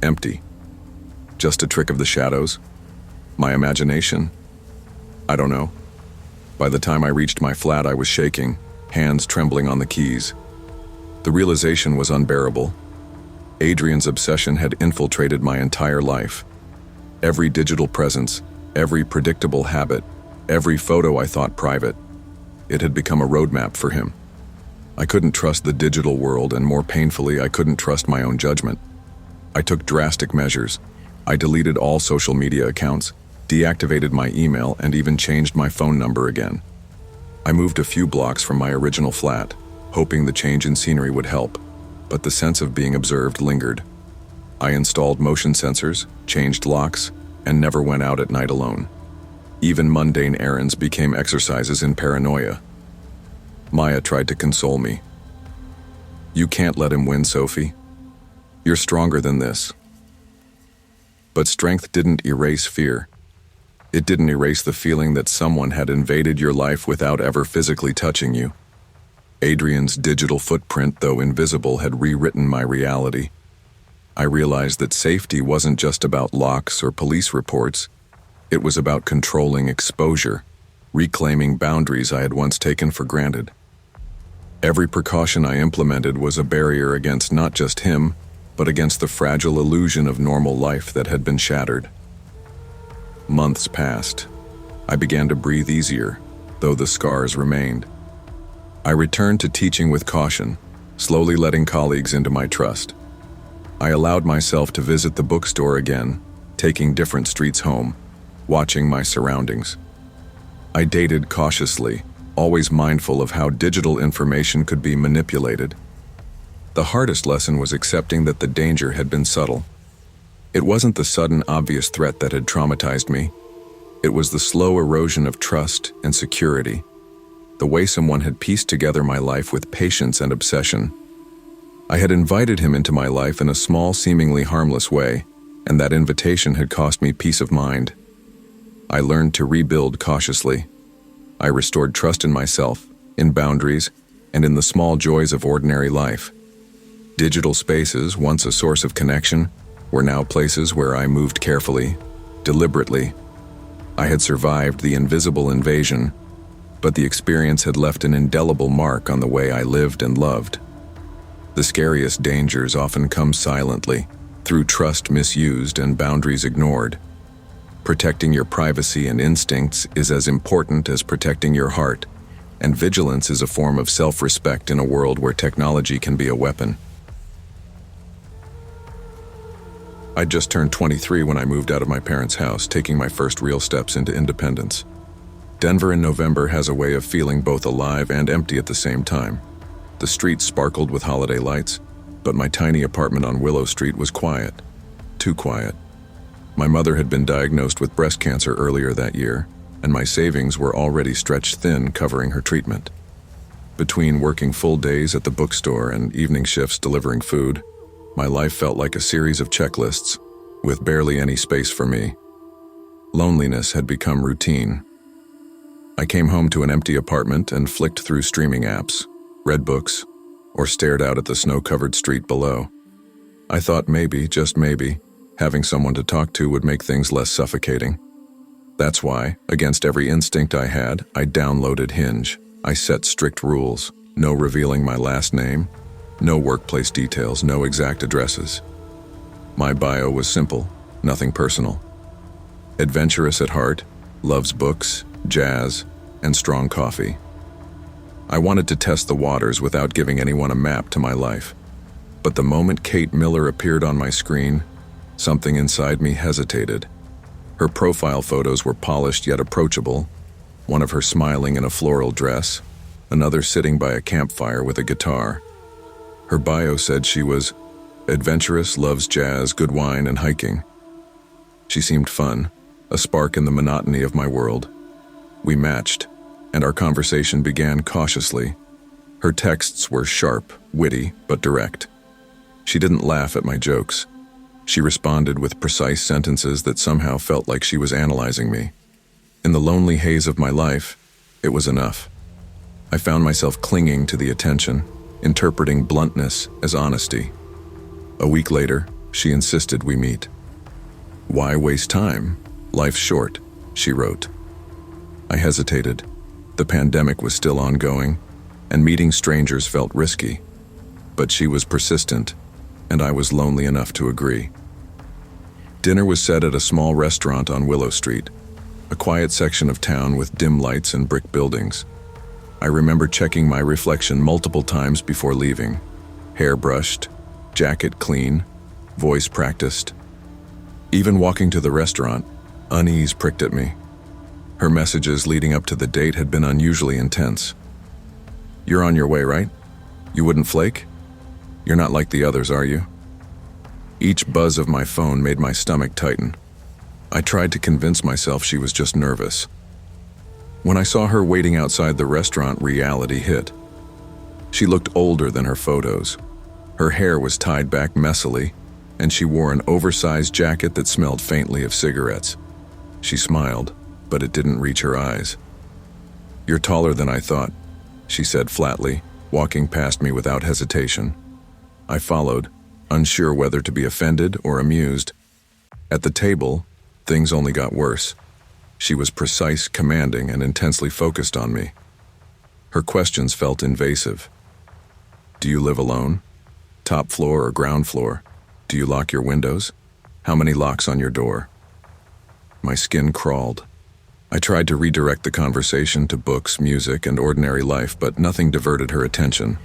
empty. Just a trick of the shadows? My imagination? I don't know. By the time I reached my flat, I was shaking, hands trembling on the keys. The realization was unbearable. Adrian's obsession had infiltrated my entire life. Every digital presence, every predictable habit, every photo I thought private. It had become a roadmap for him. I couldn't trust the digital world, and more painfully, I couldn't trust my own judgment. I took drastic measures. I deleted all social media accounts, deactivated my email, and even changed my phone number again. I moved a few blocks from my original flat, hoping the change in scenery would help, but the sense of being observed lingered. I installed motion sensors, changed locks, and never went out at night alone. Even mundane errands became exercises in paranoia. Maya tried to console me. "You can't let him win, Sophie. You're stronger than this." But strength didn't erase fear. It didn't erase the feeling that someone had invaded your life without ever physically touching you. Adrian's digital footprint, though invisible, had rewritten my reality. I realized that safety wasn't just about locks or police reports. It was about controlling exposure, reclaiming boundaries I had once taken for granted. Every precaution I implemented was a barrier against not just him, but against the fragile illusion of normal life that had been shattered. Months passed. I began to breathe easier, though the scars remained. I returned to teaching with caution, slowly letting colleagues into my trust. I allowed myself to visit the bookstore again, taking different streets home, watching my surroundings. I dated cautiously, always mindful of how digital information could be manipulated. The hardest lesson was accepting that the danger had been subtle. It wasn't the sudden, obvious threat that had traumatized me. It was the slow erosion of trust and security, the way someone had pieced together my life with patience and obsession. I had invited him into my life in a small, seemingly harmless way, and that invitation had cost me peace of mind. I learned to rebuild cautiously. I restored trust in myself, in boundaries, and in the small joys of ordinary life. Digital spaces, once a source of connection, were now places where I moved carefully, deliberately. I had survived the invisible invasion, but the experience had left an indelible mark on the way I lived and loved. The scariest dangers often come silently, through trust misused and boundaries ignored. Protecting your privacy and instincts is as important as protecting your heart, and vigilance is a form of self-respect in a world where technology can be a weapon. I'd just turned 23 when I moved out of my parents' house, taking my first real steps into independence. Denver in November has a way of feeling both alive and empty at the same time. The streets sparkled with holiday lights, but my tiny apartment on Willow Street was quiet. Too quiet. My mother had been diagnosed with breast cancer earlier that year, and my savings were already stretched thin covering her treatment. Between working full days at the bookstore and evening shifts delivering food, my life felt like a series of checklists, with barely any space for me. Loneliness had become routine. I came home to an empty apartment and flicked through streaming apps, read books, or stared out at the snow-covered street below. I thought maybe, just maybe, having someone to talk to would make things less suffocating. That's why, against every instinct I had, I downloaded Hinge. I set strict rules: no revealing my last name, no workplace details, no exact addresses. My bio was simple, nothing personal. Adventurous at heart, loves books, jazz, and strong coffee. I wanted to test the waters without giving anyone a map to my life. But the moment Kate Miller appeared on my screen, something inside me hesitated. Her profile photos were polished yet approachable, one of her smiling in a floral dress, another sitting by a campfire with a guitar. Her bio said she was adventurous, loves jazz, good wine, and hiking. She seemed fun, a spark in the monotony of my world. We matched, and our conversation began cautiously. Her texts were sharp, witty, but direct. She didn't laugh at my jokes. She responded with precise sentences that somehow felt like she was analyzing me. In the lonely haze of my life, it was enough. I found myself clinging to the attention, interpreting bluntness as honesty. A week later, she insisted we meet. "Why waste time? Life's short," she wrote. I hesitated. The pandemic was still ongoing, and meeting strangers felt risky. But she was persistent, and I was lonely enough to agree. Dinner was set at a small restaurant on Willow Street, a quiet section of town with dim lights and brick buildings. I remember checking my reflection multiple times before leaving. Hair brushed, jacket clean, voice practiced. Even walking to the restaurant, unease pricked at me. Her messages leading up to the date had been unusually intense. "You're on your way, right? You wouldn't flake? You're not like the others, are you?" Each buzz of my phone made my stomach tighten. I tried to convince myself she was just nervous. When I saw her waiting outside the restaurant, reality hit. She looked older than her photos. Her hair was tied back messily, and she wore an oversized jacket that smelled faintly of cigarettes. She smiled, but it didn't reach her eyes. "You're taller than I thought," she said flatly, walking past me without hesitation. I followed, unsure whether to be offended or amused. At the table, things only got worse. She was precise, commanding, and intensely focused on me. Her questions felt invasive. "Do you live alone? Top floor or ground floor? Do you lock your windows? How many locks on your door?" My skin crawled. I tried to redirect the conversation to books, music, and ordinary life, but nothing diverted her attention.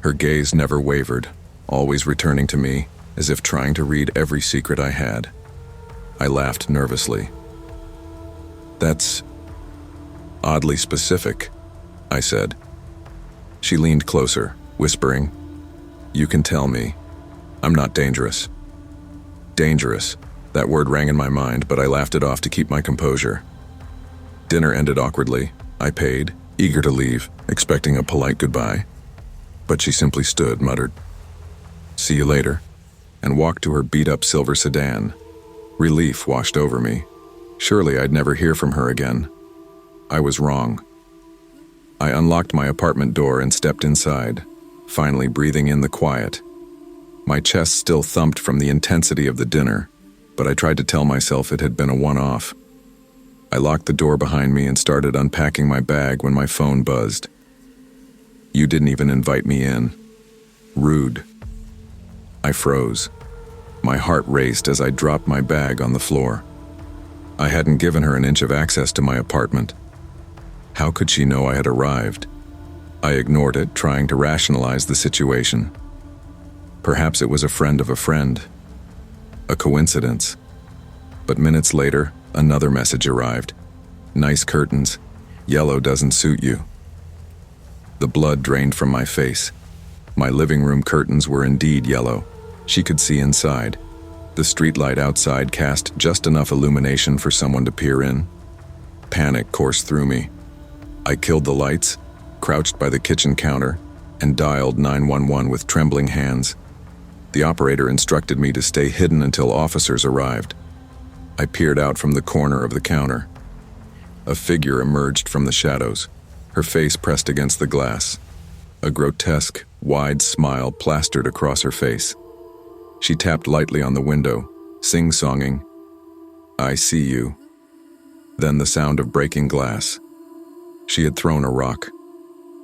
Her gaze never wavered, always returning to me, as if trying to read every secret I had. I laughed nervously. "That's oddly specific," I said. She leaned closer, whispering, "You can tell me. I'm not dangerous." Dangerous. That word rang in my mind, but I laughed it off to keep my composure. Dinner ended awkwardly. I paid, eager to leave, expecting a polite goodbye. But she simply stood, muttered, "See you later," and walked to her beat-up silver sedan. Relief washed over me. Surely I'd never hear from her again. I was wrong. I unlocked my apartment door and stepped inside, finally breathing in the quiet. My chest still thumped from the intensity of the dinner, but I tried to tell myself it had been a one-off. I locked the door behind me and started unpacking my bag when my phone buzzed. "You didn't even invite me in. Rude." I froze. My heart raced as I dropped my bag on the floor. I hadn't given her an inch of access to my apartment. How could she know I had arrived? I ignored it, trying to rationalize the situation. Perhaps it was a friend of a friend. A coincidence. But minutes later, another message arrived. "Nice curtains. Yellow doesn't suit you." The blood drained from my face. My living room curtains were indeed yellow. She could see inside. The streetlight outside cast just enough illumination for someone to peer in. Panic coursed through me. I killed the lights, crouched by the kitchen counter, and dialed 911 with trembling hands. The operator instructed me to stay hidden until officers arrived. I peered out from the corner of the counter. A figure emerged from the shadows, her face pressed against the glass. A grotesque, wide smile plastered across her face. She tapped lightly on the window, sing-songing, "I see you." Then the sound of breaking glass. She had thrown a rock.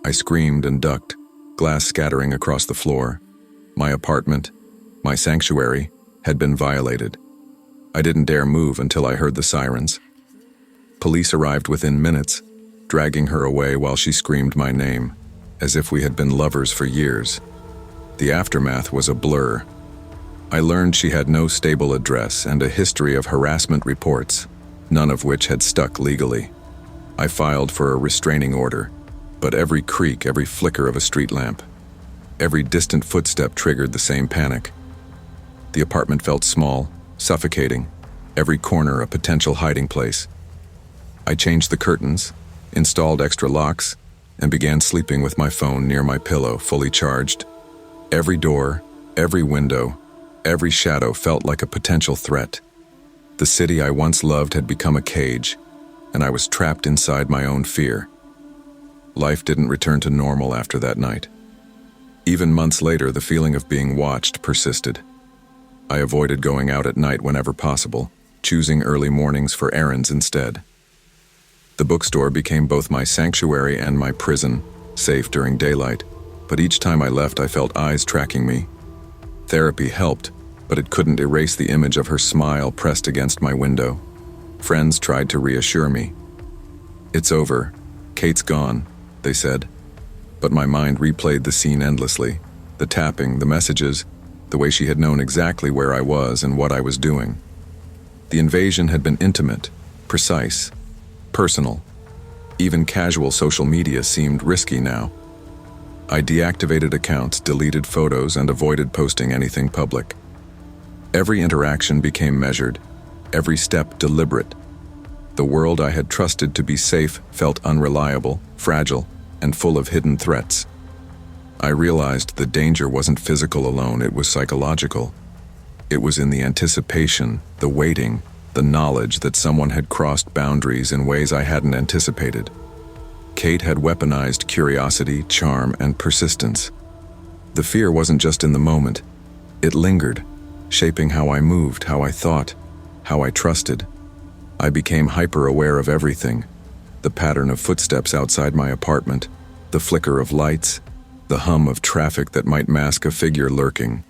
I screamed and ducked, glass scattering across the floor. My apartment, my sanctuary, had been violated. I didn't dare move until I heard the sirens. Police arrived within minutes, dragging her away while she screamed my name, as if we had been lovers for years. The aftermath was a blur. I learned she had no stable address and a history of harassment reports, none of which had stuck legally. I filed for a restraining order, but every creak, every flicker of a street lamp, every distant footstep triggered the same panic. The apartment felt small, suffocating, every corner a potential hiding place. I changed the curtains, installed extra locks, and began sleeping with my phone near my pillow, fully charged. Every door, every window, every shadow felt like a potential threat. The city I once loved had become a cage, and I was trapped inside my own fear. Life didn't return to normal after that night. Even months later, the feeling of being watched persisted. I avoided going out at night whenever possible, choosing early mornings for errands instead. The bookstore became both my sanctuary and my prison, safe during daylight, but each time I left I felt eyes tracking me. Therapy helped, but it couldn't erase the image of her smile pressed against my window. Friends tried to reassure me. "It's over. Kate's gone," they said. But my mind replayed the scene endlessly. The tapping, the messages, the way she had known exactly where I was and what I was doing. The invasion had been intimate, precise, personal. Even casual social media seemed risky now. I deactivated accounts, deleted photos, and avoided posting anything public. Every interaction became measured, every step deliberate. The world I had trusted to be safe felt unreliable, fragile, and full of hidden threats. I realized the danger wasn't physical alone, it was psychological. It was in the anticipation, the waiting, the knowledge that someone had crossed boundaries in ways I hadn't anticipated. Kate had weaponized curiosity, charm, and persistence. The fear wasn't just in the moment. It lingered, shaping how I moved, how I thought, how I trusted. I became hyper-aware of everything. The pattern of footsteps outside my apartment, the flicker of lights, the hum of traffic that might mask a figure lurking.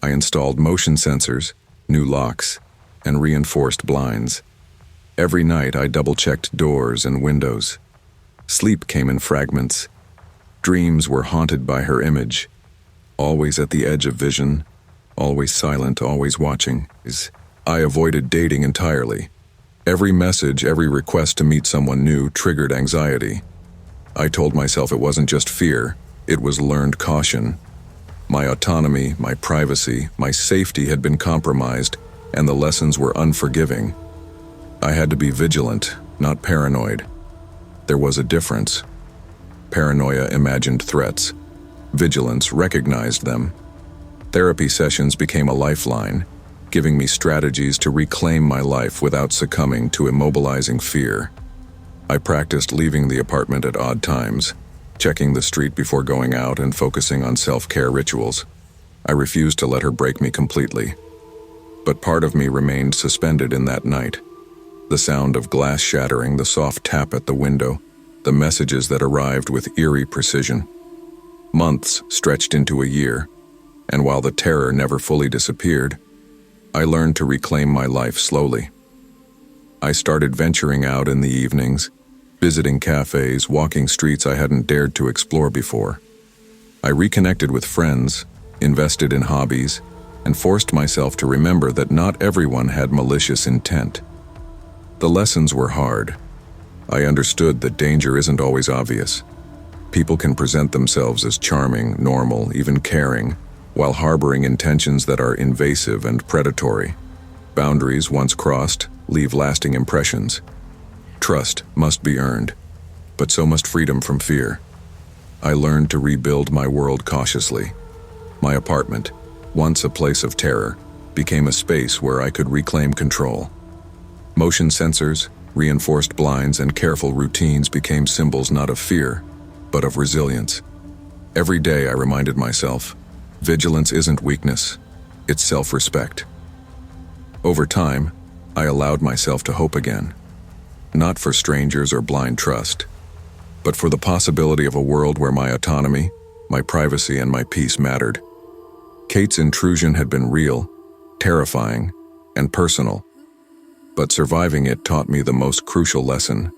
I installed motion sensors, new locks, and reinforced blinds. Every night I double-checked doors and windows. Sleep came in fragments. Dreams were haunted by her image, always at the edge of vision, always silent, always watching. I avoided dating entirely. Every message, every request to meet someone new triggered anxiety. I told myself it wasn't just fear, it was learned caution. My autonomy, my privacy, my safety had been compromised, and the lessons were unforgiving. I had to be vigilant, not paranoid. There was a difference. Paranoia imagined threats. Vigilance recognized them. Therapy sessions became a lifeline, giving me strategies to reclaim my life without succumbing to immobilizing fear. I practiced leaving the apartment at odd times, checking the street before going out and focusing on self-care rituals. I refused to let her break me completely. But part of me remained suspended in that night. The sound of glass shattering, the soft tap at the window, the messages that arrived with eerie precision. Months stretched into a year, and while the terror never fully disappeared, I learned to reclaim my life slowly. I started venturing out in the evenings, visiting cafes, walking streets I hadn't dared to explore before. I reconnected with friends, invested in hobbies, and forced myself to remember that not everyone had malicious intent. The lessons were hard. I understood that danger isn't always obvious. People can present themselves as charming, normal, even caring, while harboring intentions that are invasive and predatory. Boundaries, once crossed, leave lasting impressions. Trust must be earned, but so must freedom from fear. I learned to rebuild my world cautiously. My apartment, once a place of terror, became a space where I could reclaim control. Motion sensors, reinforced blinds, and careful routines became symbols not of fear, but of resilience. Every day I reminded myself, vigilance isn't weakness, it's self-respect. Over time, I allowed myself to hope again, not for strangers or blind trust, but for the possibility of a world where my autonomy, my privacy, and my peace mattered. Kate's intrusion had been real, terrifying, and personal, but surviving it taught me the most crucial lesson.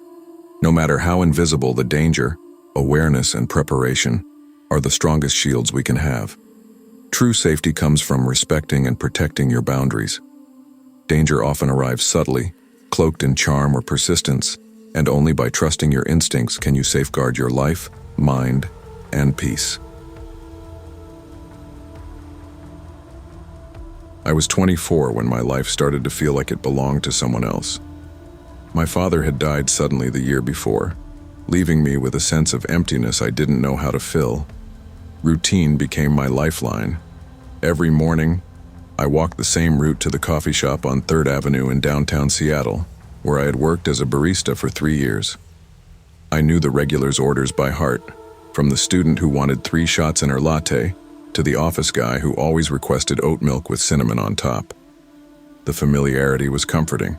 No matter how invisible the danger, awareness and preparation are the strongest shields we can have. True safety comes from respecting and protecting your boundaries. Danger often arrives subtly, cloaked in charm or persistence, and only by trusting your instincts can you safeguard your life, mind, and peace. I was 24 when my life started to feel like it belonged to someone else. My father had died suddenly the year before, leaving me with a sense of emptiness I didn't know how to fill. Routine became my lifeline. Every morning, I walked the same route to the coffee shop on 3rd Avenue in downtown Seattle, where I had worked as a barista for 3 years. I knew the regulars' orders by heart, from the student who wanted 3 shots in her latte to the office guy who always requested oat milk with cinnamon on top. The familiarity was comforting.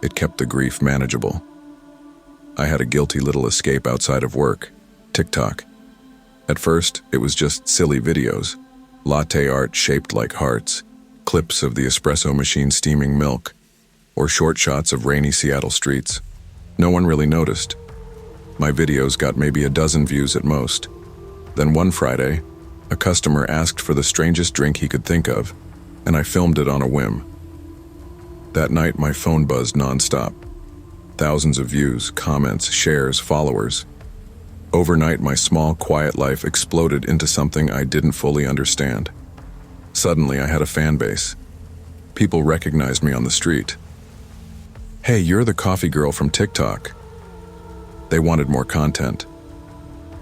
It kept the grief manageable. I had a guilty little escape outside of work, TikTok. At first, it was just silly videos, latte art shaped like hearts, clips of the espresso machine steaming milk, or short shots of rainy Seattle streets. No one really noticed. My videos got maybe a dozen views at most. Then one Friday, a customer asked for the strangest drink he could think of, and I filmed it on a whim. That night, my phone buzzed nonstop. Thousands of views, comments, shares, followers. Overnight, my small, quiet life exploded into something I didn't fully understand. Suddenly, I had a fan base. People recognized me on the street. "Hey, you're the coffee girl from TikTok." They wanted more content.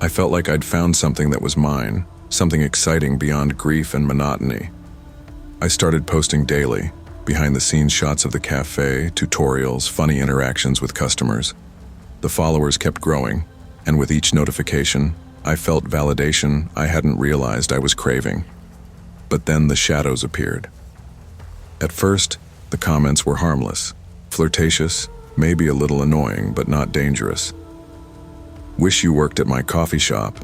I felt like I'd found something that was mine, something exciting beyond grief and monotony. I started posting daily, behind-the-scenes shots of the cafe, tutorials, funny interactions with customers. The followers kept growing, and with each notification, I felt validation I hadn't realized I was craving. But then the shadows appeared. At first, the comments were harmless, flirtatious, maybe a little annoying, but not dangerous. "Wish you worked at my coffee shop,"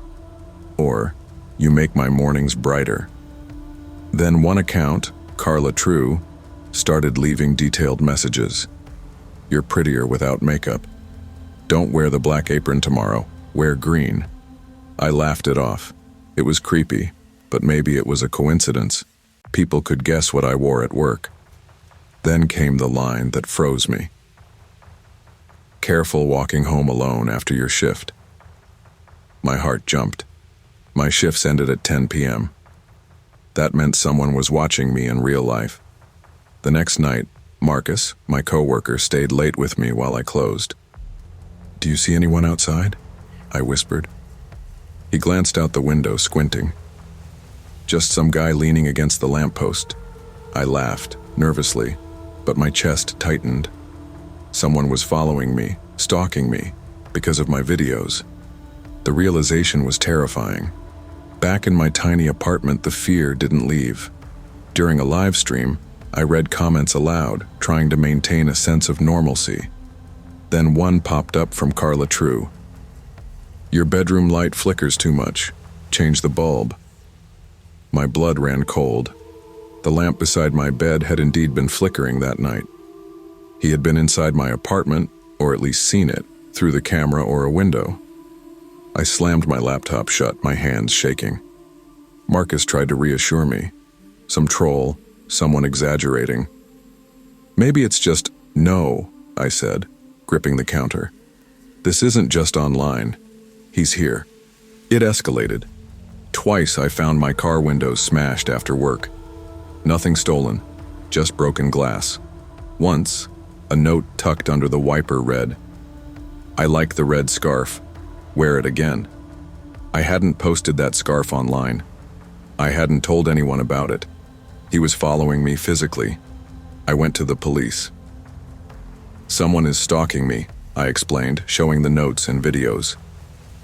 or "You make my mornings brighter." Then one account, Carla True, started leaving detailed messages. "You're prettier without makeup. Don't wear the black apron tomorrow, wear green." I laughed it off. It was creepy, but maybe it was a coincidence. People could guess what I wore at work. Then came the line that froze me. "Careful walking home alone after your shift." My heart jumped. My shifts ended at 10 p.m. That meant someone was watching me in real life. The next night, Marcus, my coworker, stayed late with me while I closed. "Do you see anyone outside?" I whispered. He glanced out the window, squinting. "Just some guy leaning against the lamppost." I laughed, nervously, but my chest tightened. Someone was following me, stalking me, because of my videos. The realization was terrifying. Back in my tiny apartment, the fear didn't leave. During a live stream, I read comments aloud, trying to maintain a sense of normalcy. Then one popped up from Carla True. "Your bedroom light flickers too much. Change the bulb." My blood ran cold. The lamp beside my bed had indeed been flickering that night. He had been inside my apartment, or at least seen it, through the camera or a window. I slammed my laptop shut, my hands shaking. Marcus tried to reassure me. Some troll, someone exaggerating. "Maybe it's just, no," I said, gripping the counter. "This isn't just online. He's here." It escalated. Twice I found my car windows smashed after work. Nothing stolen, just broken glass. Once, a note tucked under the wiper read, "I like the red scarf. Wear it again." I hadn't posted that scarf online. I hadn't told anyone about it. He was following me physically. I went to the police. "Someone is stalking me," I explained, showing the notes and videos.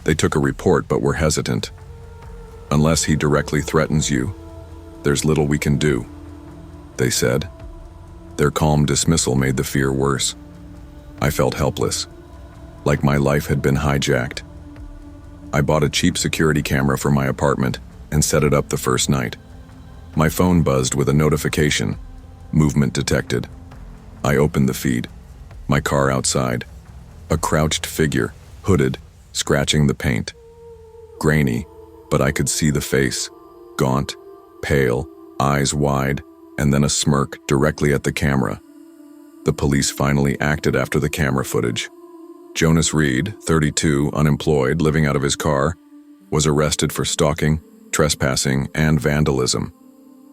They took a report but were hesitant. "Unless he directly threatens you, there's little we can do," they said. Their calm dismissal made the fear worse. I felt helpless, like my life had been hijacked. I bought a cheap security camera for my apartment and set it up the first night. My phone buzzed with a notification, "Movement detected." I opened the feed. My car outside. A crouched figure, hooded, scratching the paint. Grainy, but I could see the face, gaunt, pale, eyes wide, and then a smirk directly at the camera. The police finally acted after the camera footage. Jonas Reed, 32, unemployed, living out of his car, was arrested for stalking, trespassing, and vandalism.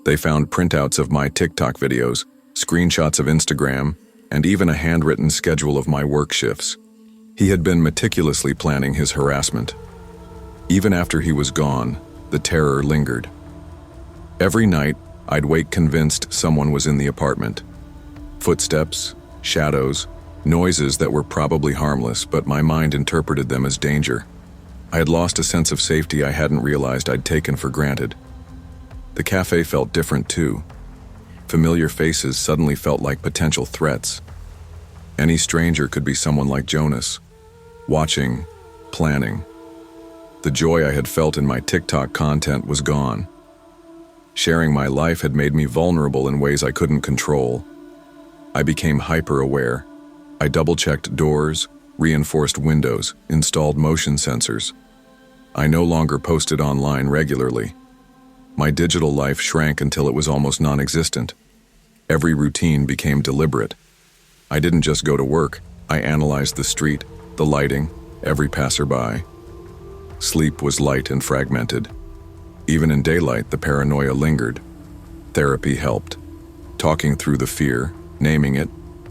They found printouts of my TikTok videos, screenshots of Instagram, and even a handwritten schedule of my work shifts. He had been meticulously planning his harassment. Even after he was gone, the terror lingered. Every night, I'd wake convinced someone was in the apartment. Footsteps, shadows, noises that were probably harmless, but my mind interpreted them as danger. I had lost a sense of safety I hadn't realized I'd taken for granted. The cafe felt different too. Familiar faces suddenly felt like potential threats. Any stranger could be someone like Jonas, watching, planning. The joy I had felt in my TikTok content was gone. Sharing my life had made me vulnerable in ways I couldn't control. I became hyper-aware. I double-checked doors, reinforced windows, installed motion sensors. I no longer posted online regularly. My digital life shrank until it was almost non-existent. Every routine became deliberate. I didn't just go to work. I analyzed the street, the lighting, every passerby. Sleep was light and fragmented. Even in daylight, the paranoia lingered. Therapy helped. Talking through the fear, naming it,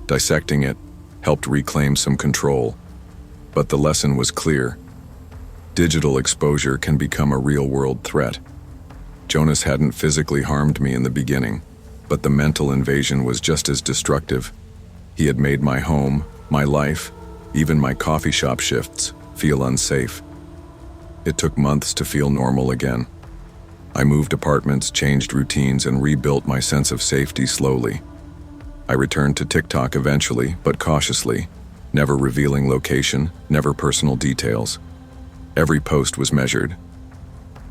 dissecting it, helped reclaim some control. But the lesson was clear. Digital exposure can become a real-world threat. Jonas hadn't physically harmed me in the beginning, but the mental invasion was just as destructive. He had made my home, my life, even my coffee shop shifts, feel unsafe. It took months to feel normal again. I moved apartments, changed routines, and rebuilt my sense of safety slowly. I returned to TikTok eventually, but cautiously, never revealing location, never personal details. Every post was measured.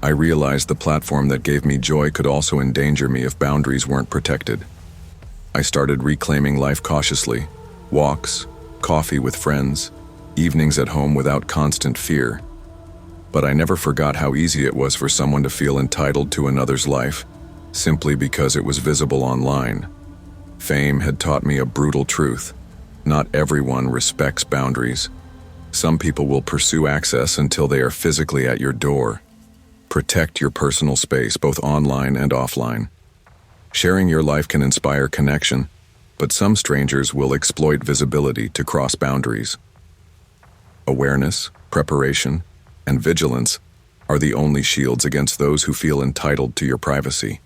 I realized the platform that gave me joy could also endanger me if boundaries weren't protected. I started reclaiming life cautiously. Walks, coffee with friends, evenings at home without constant fear. But I never forgot how easy it was for someone to feel entitled to another's life, simply because it was visible online. Fame had taught me a brutal truth. Not everyone respects boundaries. Some people will pursue access until they are physically at your door. Protect your personal space, both online and offline. Sharing your life can inspire connection, but some strangers will exploit visibility to cross boundaries. Awareness, preparation, and vigilance are the only shields against those who feel entitled to your privacy.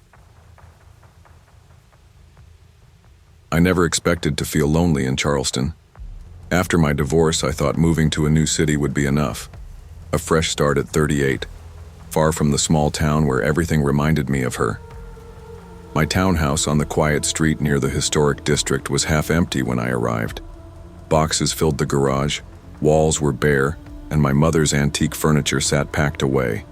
I never expected to feel lonely in Charleston. After my divorce, I thought moving to a new city would be enough. A fresh start at 38, far from the small town where everything reminded me of her. My townhouse on the quiet street near the historic district was half empty when I arrived. Boxes filled the garage, walls were bare, and my mother's antique furniture sat packed away.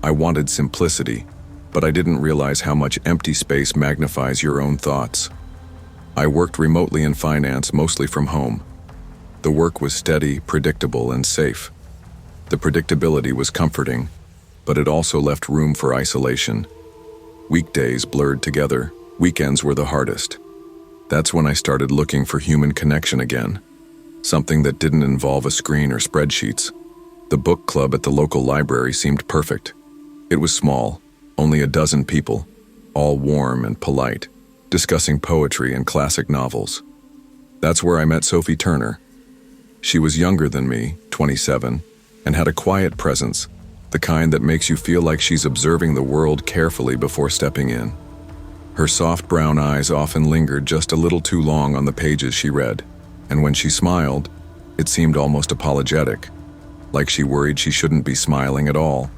I wanted simplicity, but I didn't realize how much empty space magnifies your own thoughts. I worked remotely in finance, mostly from home. The work was steady, predictable, and safe. The predictability was comforting, but it also left room for isolation. Weekdays blurred together, weekends were the hardest. That's when I started looking for human connection again, something that didn't involve a screen or spreadsheets. The book club at the local library seemed perfect. It was small, only a dozen people, all warm and polite, discussing poetry and classic novels. That's where I met Sophie Turner. She was younger than me, 27, and had a quiet presence, the kind that makes you feel like she's observing the world carefully before stepping in. Her soft brown eyes often lingered just a little too long on the pages she read, and when she smiled, it seemed almost apologetic, like she worried she shouldn't be smiling at all.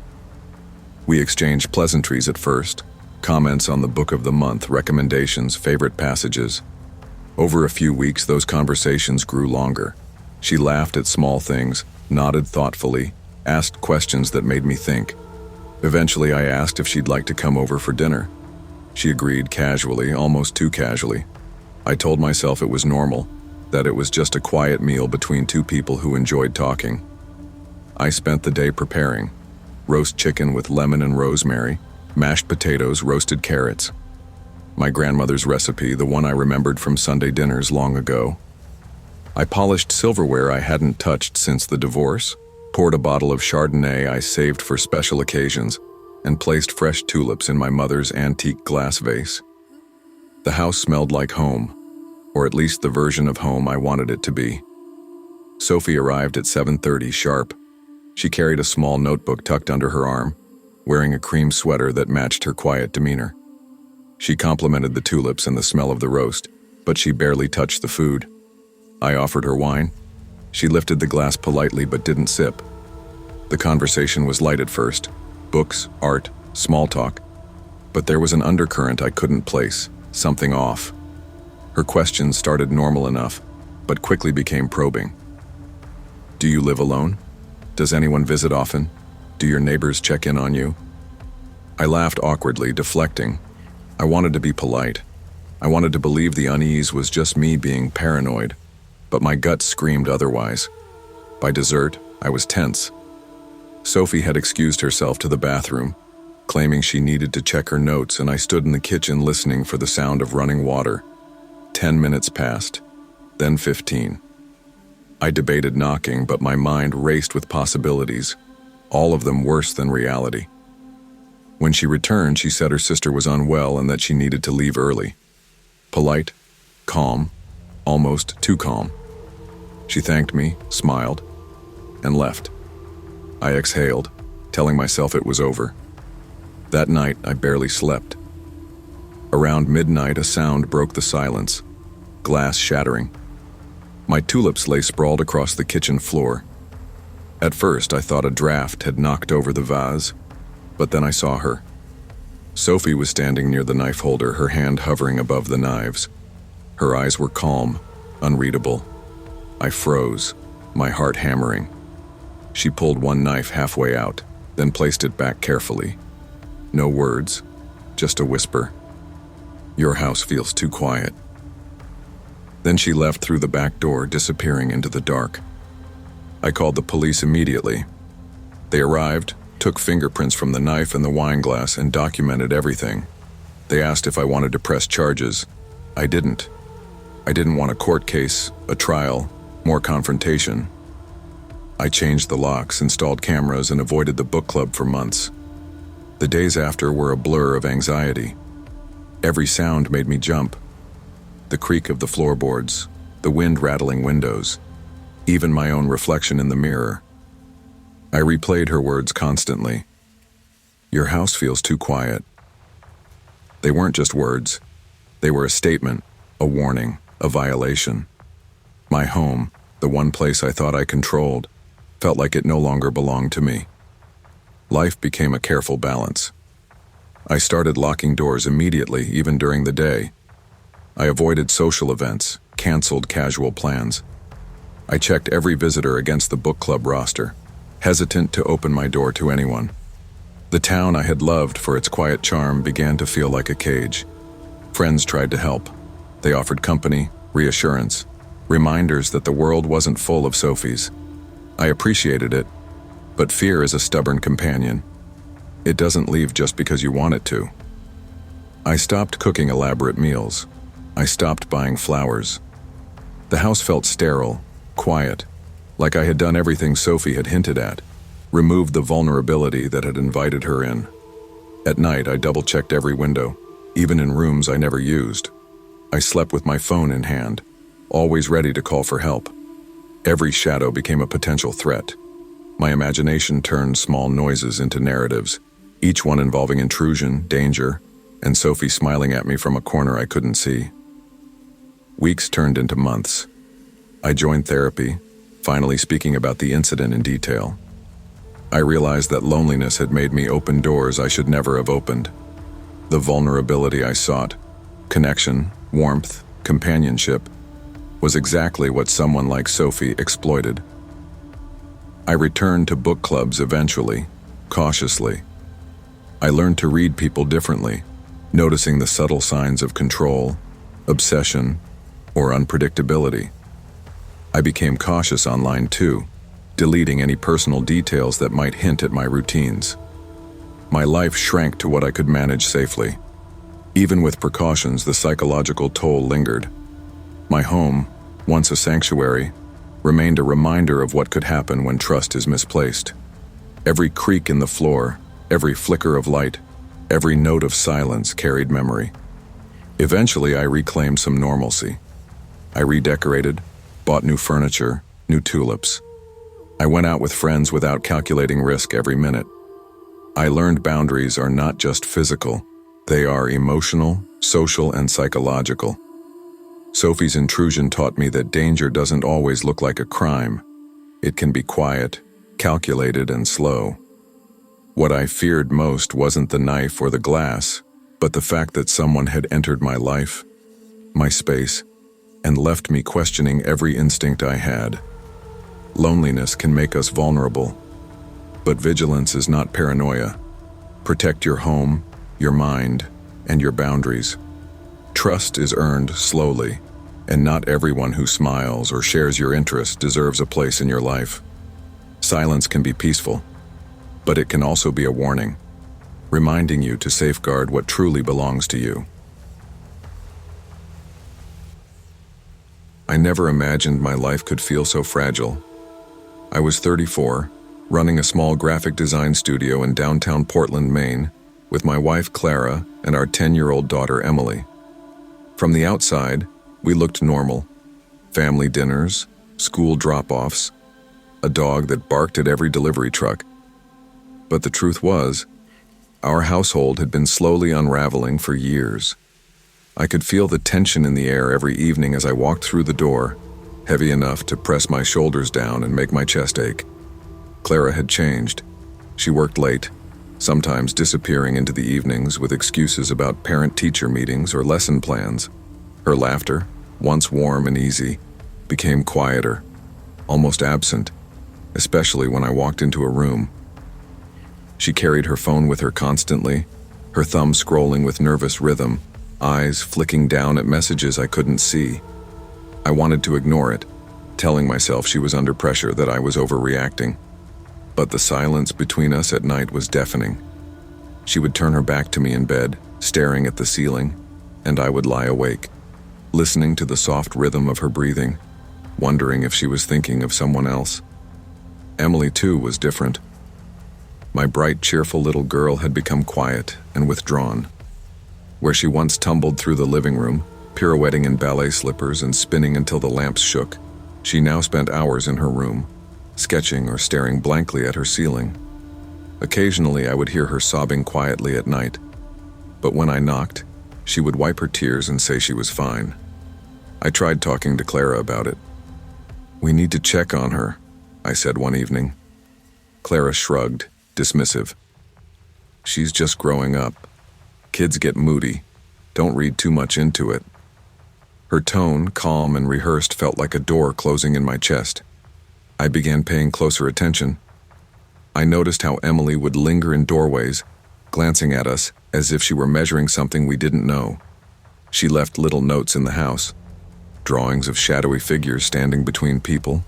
We exchanged pleasantries at first, comments on the book of the month, recommendations, favorite passages. Over a few weeks, those conversations grew longer. She laughed at small things, nodded thoughtfully, asked questions that made me think. Eventually, I asked if she'd like to come over for dinner. She agreed casually, almost too casually. I told myself it was normal, that it was just a quiet meal between two people who enjoyed talking. I spent the day preparing: roast chicken with lemon and rosemary, mashed potatoes, roasted carrots. My grandmother's recipe, the one I remembered from Sunday dinners long ago. I polished silverware I hadn't touched since the divorce, poured a bottle of Chardonnay I saved for special occasions, and placed fresh tulips in my mother's antique glass vase. The house smelled like home, or at least the version of home I wanted it to be. Sophie arrived at 7:30 sharp. She carried a small notebook tucked under her arm, wearing a cream sweater that matched her quiet demeanor. She complimented the tulips and the smell of the roast, but she barely touched the food. I offered her wine. She lifted the glass politely but didn't sip. The conversation was light at first: books, art, small talk. But there was an undercurrent I couldn't place, something off. Her questions started normal enough, but quickly became probing. Do you live alone? Does anyone visit often? Do your neighbors check in on you? I laughed awkwardly, deflecting. I wanted to be polite. I wanted to believe the unease was just me being paranoid, but my gut screamed otherwise. By dessert, I was tense. Sophie had excused herself to the bathroom, claiming she needed to check her notes, and I stood in the kitchen listening for the sound of running water. 10 minutes passed, then 15. I debated knocking, but my mind raced with possibilities, all of them worse than reality. When she returned, she said her sister was unwell and that she needed to leave early. Polite, calm, almost too calm. She thanked me, smiled, and left. I exhaled, telling myself it was over. That night, I barely slept. Around midnight, a sound broke the silence, glass shattering. My tulips lay sprawled across the kitchen floor. At first, I thought a draft had knocked over the vase, but then I saw her. Sophie was standing near the knife holder, her hand hovering above the knives. Her eyes were calm, unreadable. I froze, my heart hammering. She pulled one knife halfway out, then placed it back carefully. No words, just a whisper. Your house feels too quiet. Then she left through the back door, disappearing into the dark. I called the police immediately. They arrived, took fingerprints from the knife and the wine glass, and documented everything. They asked if I wanted to press charges. I didn't. I didn't want a court case, a trial, more confrontation. I changed the locks, installed cameras, and avoided the book club for months. The days after were a blur of anxiety. Every sound made me jump. The creak of the floorboards, the wind rattling windows, even my own reflection in the mirror. I replayed her words constantly. Your house feels too quiet. They weren't just words. They were a statement, a warning, a violation. My home, the one place I thought I controlled, felt like it no longer belonged to me. Life became a careful balance. I started locking doors immediately, even during the day. I avoided social events, canceled casual plans. I checked every visitor against the book club roster, hesitant to open my door to anyone. The town I had loved for its quiet charm began to feel like a cage. Friends tried to help. They offered company, reassurance, reminders that the world wasn't full of Sophies. I appreciated it, but fear is a stubborn companion. It doesn't leave just because you want it to. I stopped cooking elaborate meals. I stopped buying flowers. The house felt sterile, quiet, like I had done everything Sophie had hinted at. removed the vulnerability that had invited her in. At night, I double-checked every window, even in rooms I never used. I slept with my phone in hand, always ready to call for help. Every shadow became a potential threat. My imagination turned small noises into narratives, each one involving intrusion, danger, and Sophie smiling at me from a corner I couldn't see. Weeks turned into months. I joined therapy, finally speaking about the incident in detail. I realized that loneliness had made me open doors I should never have opened. The vulnerability I sought, connection, warmth, companionship, was exactly what someone like Sophie exploited. I returned to book clubs eventually, cautiously. I learned to read people differently, noticing the subtle signs of control, obsession, or unpredictability. I became cautious online too, deleting any personal details that might hint at my routines. My life shrank to what I could manage safely. Even with precautions, the psychological toll lingered. My home, once a sanctuary, remained a reminder of what could happen when trust is misplaced. Every creak in the floor, every flicker of light, every note of silence carried memory. Eventually, I reclaimed some normalcy. I redecorated, bought new furniture, new tulips. I went out with friends without calculating risk every minute. I learned boundaries are not just physical, they are emotional, social, and psychological. Sophie's intrusion taught me that danger doesn't always look like a crime. It can be quiet, calculated, and slow. What I feared most wasn't the knife or the glass, but the fact that someone had entered my life, my space, and left me questioning every instinct I had. Loneliness can make us vulnerable, but vigilance is not paranoia. Protect your home, your mind, and your boundaries. Trust is earned slowly, and not everyone who smiles or shares your interests deserves a place in your life. Silence can be peaceful, but it can also be a warning, reminding you to safeguard what truly belongs to you. I never imagined my life could feel so fragile. I was 34, running a small graphic design studio in downtown Portland, Maine, with my wife Clara and our 10-year-old daughter Emily. From the outside, we looked normal. Family dinners, school drop-offs, a dog that barked at every delivery truck. But the truth was, our household had been slowly unraveling for years. I could feel the tension in the air every evening as I walked through the door, heavy enough to press my shoulders down and make my chest ache. Clara had changed. She worked late, sometimes disappearing into the evenings with excuses about parent-teacher meetings or lesson plans. Her laughter, once warm and easy, became quieter, almost absent, especially when I walked into a room. She carried her phone with her constantly, her thumb scrolling with nervous rhythm, eyes flicking down at messages I couldn't see. I wanted to ignore it, telling myself she was under pressure, that I was overreacting. But the silence between us at night was deafening. She would turn her back to me in bed, staring at the ceiling, and I would lie awake, listening to the soft rhythm of her breathing, wondering if she was thinking of someone else. Emily, too, was different. My bright, cheerful little girl had become quiet and withdrawn. Where she once tumbled through the living room, pirouetting in ballet slippers and spinning until the lamps shook, she now spent hours in her room, sketching or staring blankly at her ceiling. Occasionally, I would hear her sobbing quietly at night, but when I knocked, she would wipe her tears and say she was fine. I tried talking to Clara about it. "We need to check on her," I said one evening. Clara shrugged, dismissive. "She's just growing up. Kids get moody. Don't read too much into it." Her tone, calm and rehearsed, felt like a door closing in my chest. I began paying closer attention. I noticed how Emily would linger in doorways, glancing at us as if she were measuring something we didn't know. She left little notes in the house, drawings of shadowy figures standing between people,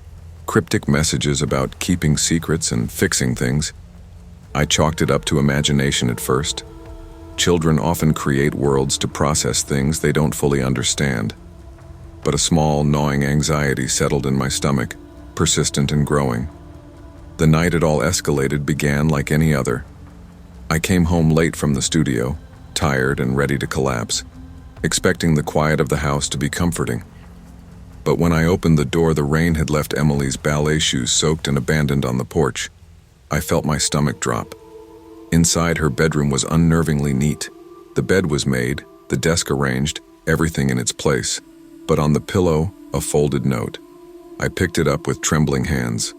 cryptic messages about keeping secrets and fixing things. I chalked it up to imagination at first. Children often create worlds to process things they don't fully understand. But a small, gnawing anxiety settled in my stomach, persistent and growing. The night it all escalated began like any other. I came home late from the studio, tired and ready to collapse, expecting the quiet of the house to be comforting. But when I opened the door, the rain had left Emily's ballet shoes soaked and abandoned on the porch. I felt my stomach drop. Inside, her bedroom was unnervingly neat. The bed was made, the desk arranged, everything in its place. But on the pillow, a folded note. I picked it up with trembling hands.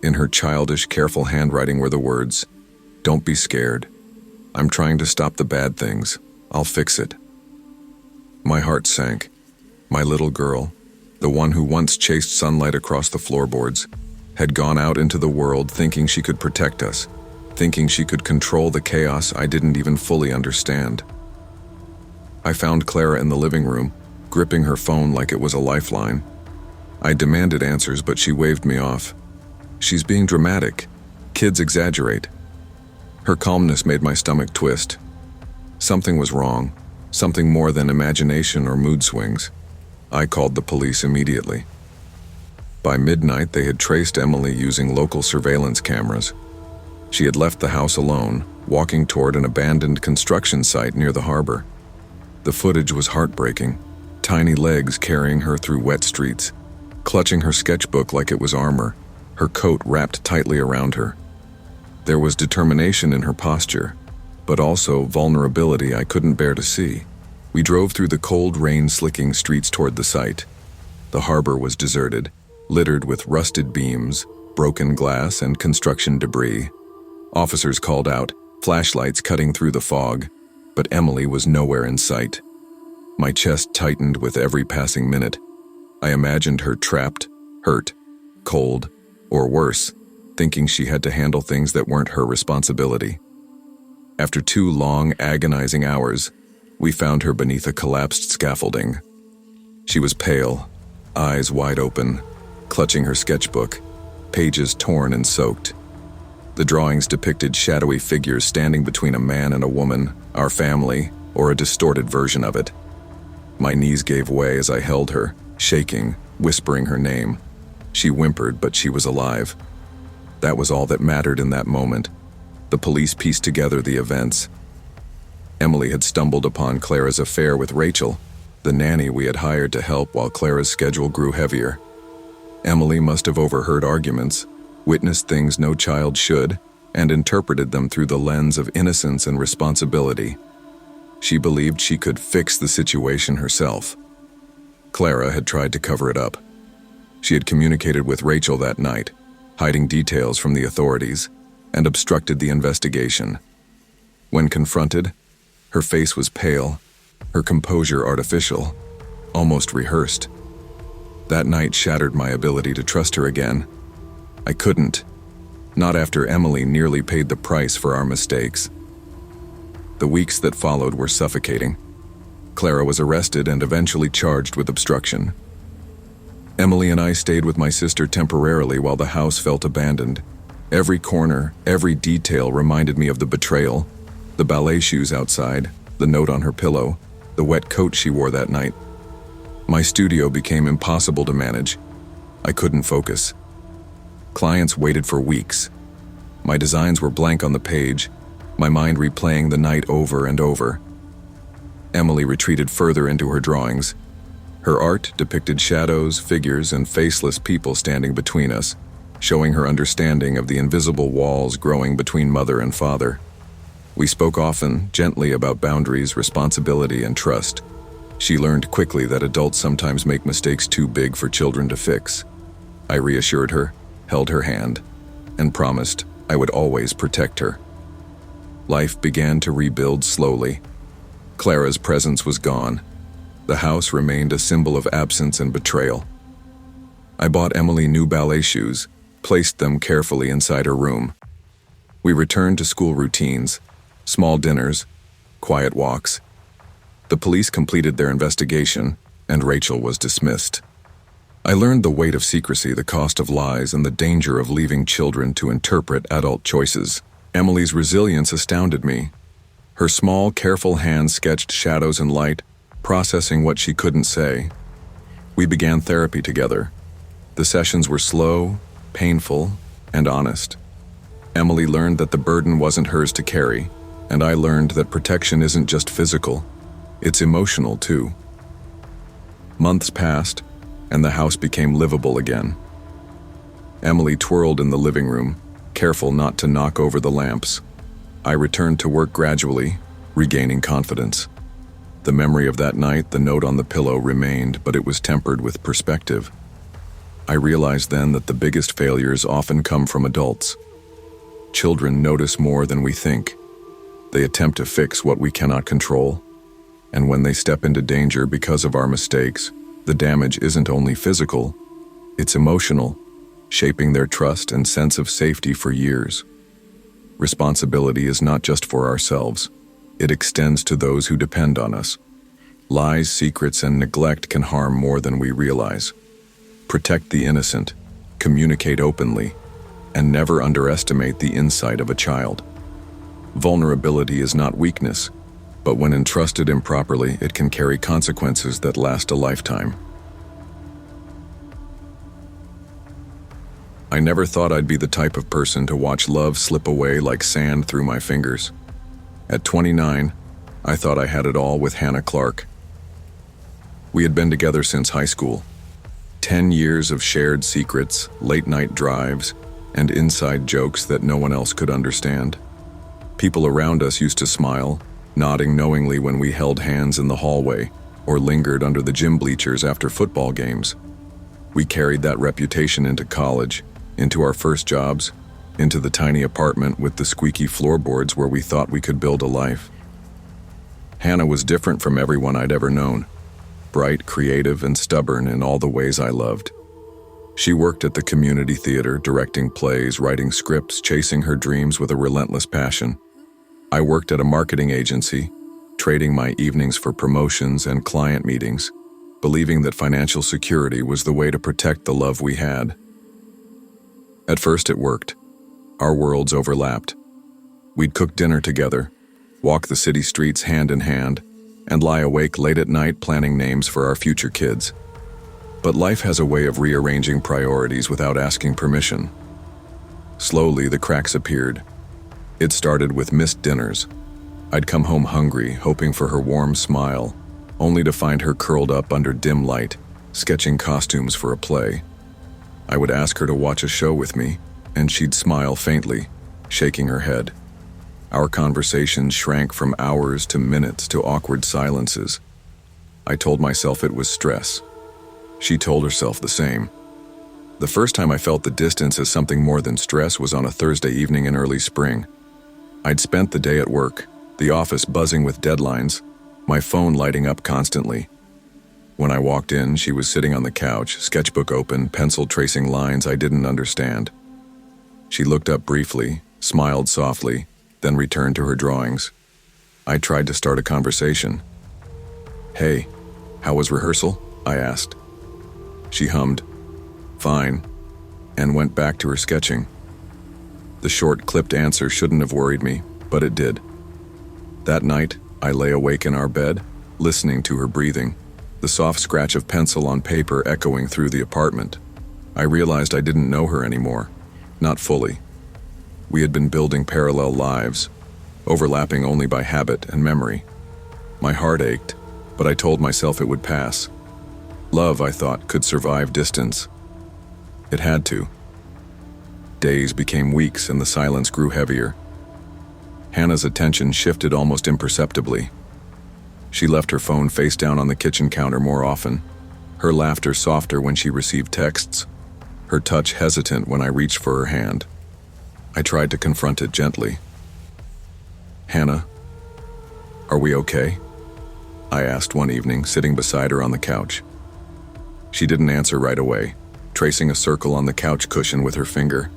In her childish, careful handwriting were the words, "Don't be scared. I'm trying to stop the bad things. I'll fix it." My heart sank. My little girl, the one who once chased sunlight across the floorboards, had gone out into the world thinking she could protect us, thinking she could control the chaos I didn't even fully understand. I found Clara in the living room, gripping her phone like it was a lifeline. I demanded answers, but she waved me off. "She's being dramatic. Kids exaggerate." Her calmness made my stomach twist. Something was wrong, something more than imagination or mood swings. I called the police immediately. By midnight, they had traced Emily using local surveillance cameras. She had left the house alone, walking toward an abandoned construction site near the harbor. The footage was heartbreaking, tiny legs carrying her through wet streets, clutching her sketchbook like it was armor, her coat wrapped tightly around her. There was determination in her posture, but also vulnerability I couldn't bear to see. We drove through the cold, rain-slicking streets toward the site. The harbor was deserted, littered with rusted beams, broken glass, and construction debris. Officers called out, flashlights cutting through the fog, but Emily was nowhere in sight. My chest tightened with every passing minute. I imagined her trapped, hurt, cold, or worse, thinking she had to handle things that weren't her responsibility. After 2 long, agonizing hours, we found her beneath a collapsed scaffolding. She was pale, eyes wide open, clutching her sketchbook, pages torn and soaked. The drawings depicted shadowy figures standing between a man and a woman, our family, or a distorted version of it. My knees gave way as I held her, shaking, whispering her name. She whimpered, but she was alive. That was all that mattered in that moment. The police pieced together the events. Emily had stumbled upon Clara's affair with Rachel, the nanny we had hired to help while Clara's schedule grew heavier. Emily must have overheard arguments, witnessed things no child should, and interpreted them through the lens of innocence and responsibility. She believed she could fix the situation herself. Clara had tried to cover it up. She had communicated with Rachel that night, hiding details from the authorities, and obstructed the investigation. When confronted, her face was pale, her composure artificial, almost rehearsed. That night shattered my ability to trust her again. I couldn't, not after Emily nearly paid the price for our mistakes. The weeks that followed were suffocating. Clara was arrested and eventually charged with obstruction. Emily and I stayed with my sister temporarily while the house felt abandoned. Every corner, every detail reminded me of the betrayal. The ballet shoes outside, the note on her pillow, the wet coat she wore that night. My studio became impossible to manage. I couldn't focus. Clients waited for weeks. My designs were blank on the page, my mind replaying the night over and over. Emily retreated further into her drawings. Her art depicted shadows, figures, and faceless people standing between us, showing her understanding of the invisible walls growing between mother and father. We spoke often, gently about boundaries, responsibility, and trust. She learned quickly that adults sometimes make mistakes too big for children to fix. I reassured her, held her hand, and promised I would always protect her. Life began to rebuild slowly. Clara's presence was gone. The house remained a symbol of absence and betrayal. I bought Emily new ballet shoes, placed them carefully inside her room. We returned to school routines, small dinners, quiet walks. The police completed their investigation, and Rachel was dismissed. I learned the weight of secrecy, the cost of lies, and the danger of leaving children to interpret adult choices. Emily's resilience astounded me. Her small, careful hands sketched shadows and light, processing what she couldn't say. We began therapy together. The sessions were slow, painful, and honest. Emily learned that the burden wasn't hers to carry, and I learned that protection isn't just physical, it's emotional too. Months passed, and the house became livable again. Emily twirled in the living room, careful not to knock over the lamps. I returned to work gradually, regaining confidence. The memory of that night, the note on the pillow remained, but it was tempered with perspective. I realized then that the biggest failures often come from adults. Children notice more than we think. They attempt to fix what we cannot control. And when they step into danger because of our mistakes, the damage isn't only physical, it's emotional, shaping their trust and sense of safety for years. Responsibility is not just for ourselves. It extends to those who depend on us. Lies, secrets, and neglect can harm more than we realize. Protect the innocent, communicate openly, and never underestimate the insight of a child. Vulnerability is not weakness, but when entrusted improperly, it can carry consequences that last a lifetime. I never thought I'd be the type of person to watch love slip away like sand through my fingers. At 29, I thought I had it all with Hannah Clark. We had been together since high school. 10 years of shared secrets, late-night drives, and inside jokes that no one else could understand. People around us used to smile, nodding knowingly when we held hands in the hallway or lingered under the gym bleachers after football games. We carried that reputation into college, into our first jobs, into the tiny apartment with the squeaky floorboards where we thought we could build a life. Hannah was different from everyone I'd ever known. Bright, creative, and stubborn in all the ways I loved. She worked at the community theater, directing plays, writing scripts, chasing her dreams with a relentless passion. I worked at a marketing agency, trading my evenings for promotions and client meetings, believing that financial security was the way to protect the love we had. At first it worked. Our worlds overlapped. We'd cook dinner together, walk the city streets hand in hand, and lie awake late at night planning names for our future kids. But life has a way of rearranging priorities without asking permission. Slowly, the cracks appeared. It started with missed dinners. I'd come home hungry, hoping for her warm smile, only to find her curled up under dim light, sketching costumes for a play. I would ask her to watch a show with me, and she'd smile faintly, shaking her head. Our conversations shrank from hours to minutes to awkward silences. I told myself it was stress. She told herself the same. The first time I felt the distance as something more than stress was on a Thursday evening in early spring. I'd spent the day at work, the office buzzing with deadlines, my phone lighting up constantly. When I walked in, she was sitting on the couch, sketchbook open, pencil tracing lines I didn't understand. She looked up briefly, smiled softly, then returned to her drawings. I tried to start a conversation. "Hey, how was rehearsal?" I asked. She hummed, "Fine," and went back to her sketching. The short, clipped answer shouldn't have worried me, but it did. That night, I lay awake in our bed, listening to her breathing, the soft scratch of pencil on paper echoing through the apartment. I realized I didn't know her anymore, not fully. We had been building parallel lives, overlapping only by habit and memory. My heart ached, but I told myself it would pass. Love, I thought, could survive distance. It had to. Days became weeks and the silence grew heavier. Hannah's attention shifted almost imperceptibly. She left her phone face down on the kitchen counter more often, her laughter softer when she received texts, her touch hesitant when I reached for her hand. I tried to confront it gently. "Hannah, are we okay?" I asked one evening, sitting beside her on the couch. She didn't answer right away, tracing a circle on the couch cushion with her finger.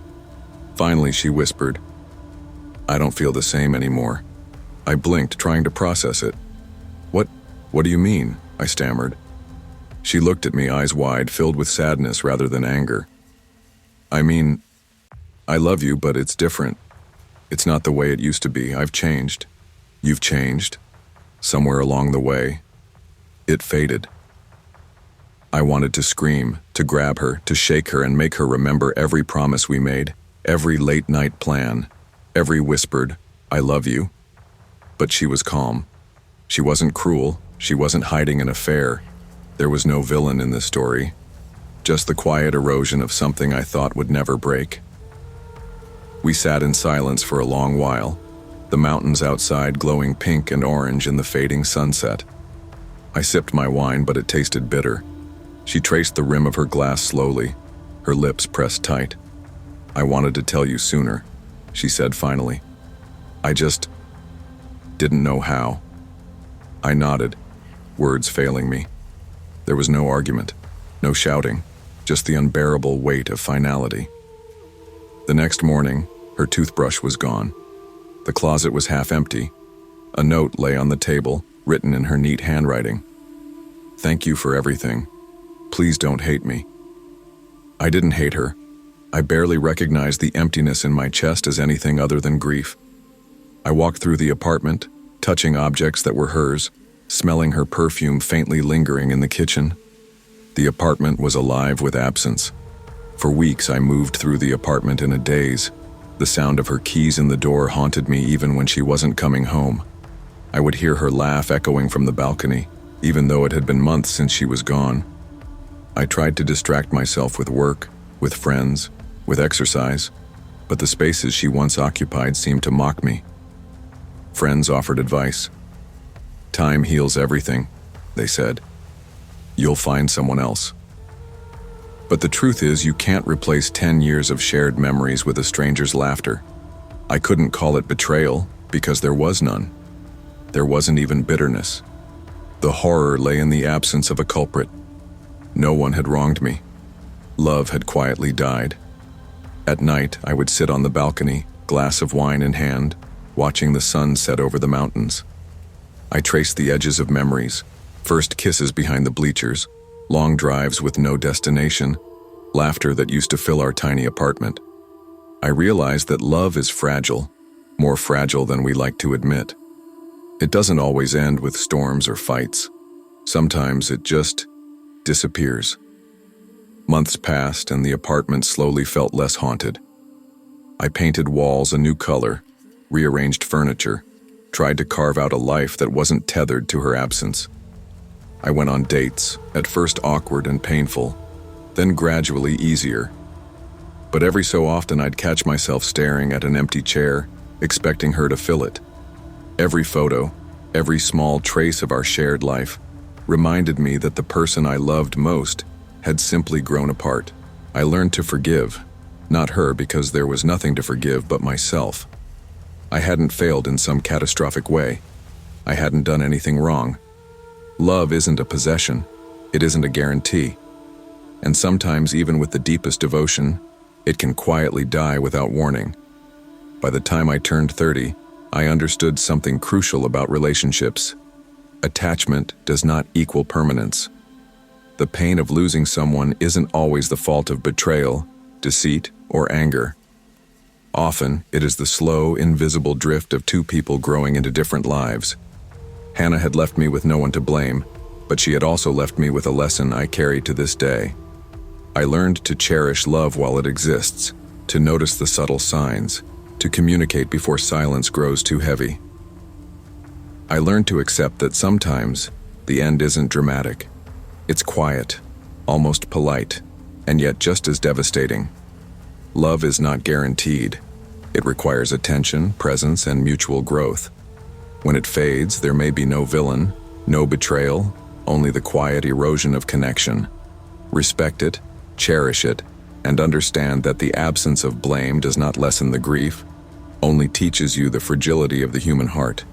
Finally, she whispered, "I don't feel the same anymore." I blinked, trying to process it. What do you mean?" I stammered. She looked at me, eyes wide, filled with sadness rather than anger. "I mean, I love you, but it's different. It's not the way it used to be. I've changed." "You've changed?" Somewhere along the way, it faded. I wanted to scream, to grab her, to shake her and make her remember every promise we made. Every late-night plan, every whispered, "I love you." But she was calm. She wasn't cruel. She wasn't hiding an affair. There was no villain in this story. Just the quiet erosion of something I thought would never break. We sat in silence for a long while, the mountains outside glowing pink and orange in the fading sunset. I sipped my wine, but it tasted bitter. She traced the rim of her glass slowly, her lips pressed tight. "I wanted to tell you sooner," she said finally. "I just didn't know how." I nodded, words failing me. There was no argument, no shouting, just the unbearable weight of finality. The next morning, her toothbrush was gone. The closet was half empty. A note lay on the table, written in her neat handwriting. "Thank you for everything. Please don't hate me." I didn't hate her. I barely recognized the emptiness in my chest as anything other than grief. I walked through the apartment, touching objects that were hers, smelling her perfume faintly lingering in the kitchen. The apartment was alive with absence. For weeks I moved through the apartment in a daze. The sound of her keys in the door haunted me even when she wasn't coming home. I would hear her laugh echoing from the balcony, even though it had been months since she was gone. I tried to distract myself with work, with friends, with exercise, but the spaces she once occupied seemed to mock me. Friends offered advice. "Time heals everything," they said. "You'll find someone else." But the truth is, you can't replace 10 years of shared memories with a stranger's laughter. I couldn't call it betrayal because there was none. There wasn't even bitterness. The horror lay in the absence of a culprit. No one had wronged me. Love had quietly died. At night, I would sit on the balcony, glass of wine in hand, watching the sun set over the mountains. I traced the edges of memories, first kisses behind the bleachers, long drives with no destination, laughter that used to fill our tiny apartment. I realized that love is fragile, more fragile than we like to admit. It doesn't always end with storms or fights. Sometimes it just disappears. Months passed and the apartment slowly felt less haunted. I painted walls a new color, rearranged furniture, tried to carve out a life that wasn't tethered to her absence. I went on dates, at first awkward and painful, then gradually easier. But every so often I'd catch myself staring at an empty chair, expecting her to fill it. Every photo, every small trace of our shared life, reminded me that the person I loved most had simply grown apart. I learned to forgive, not her because there was nothing to forgive but myself. I hadn't failed in some catastrophic way. I hadn't done anything wrong. Love isn't a possession. It isn't a guarantee. And sometimes, even with the deepest devotion, it can quietly die without warning. By the time I turned 30, I understood something crucial about relationships. Attachment does not equal permanence. The pain of losing someone isn't always the fault of betrayal, deceit, or anger. Often, it is the slow, invisible drift of two people growing into different lives. Hannah had left me with no one to blame, but she had also left me with a lesson I carry to this day. I learned to cherish love while it exists, to notice the subtle signs, to communicate before silence grows too heavy. I learned to accept that sometimes the end isn't dramatic. It's quiet, almost polite, and yet just as devastating. Love is not guaranteed. It requires attention, presence, and mutual growth. When it fades, there may be no villain, no betrayal, only the quiet erosion of connection. Respect it, cherish it, and understand that the absence of blame does not lessen the grief, only teaches you the fragility of the human heart.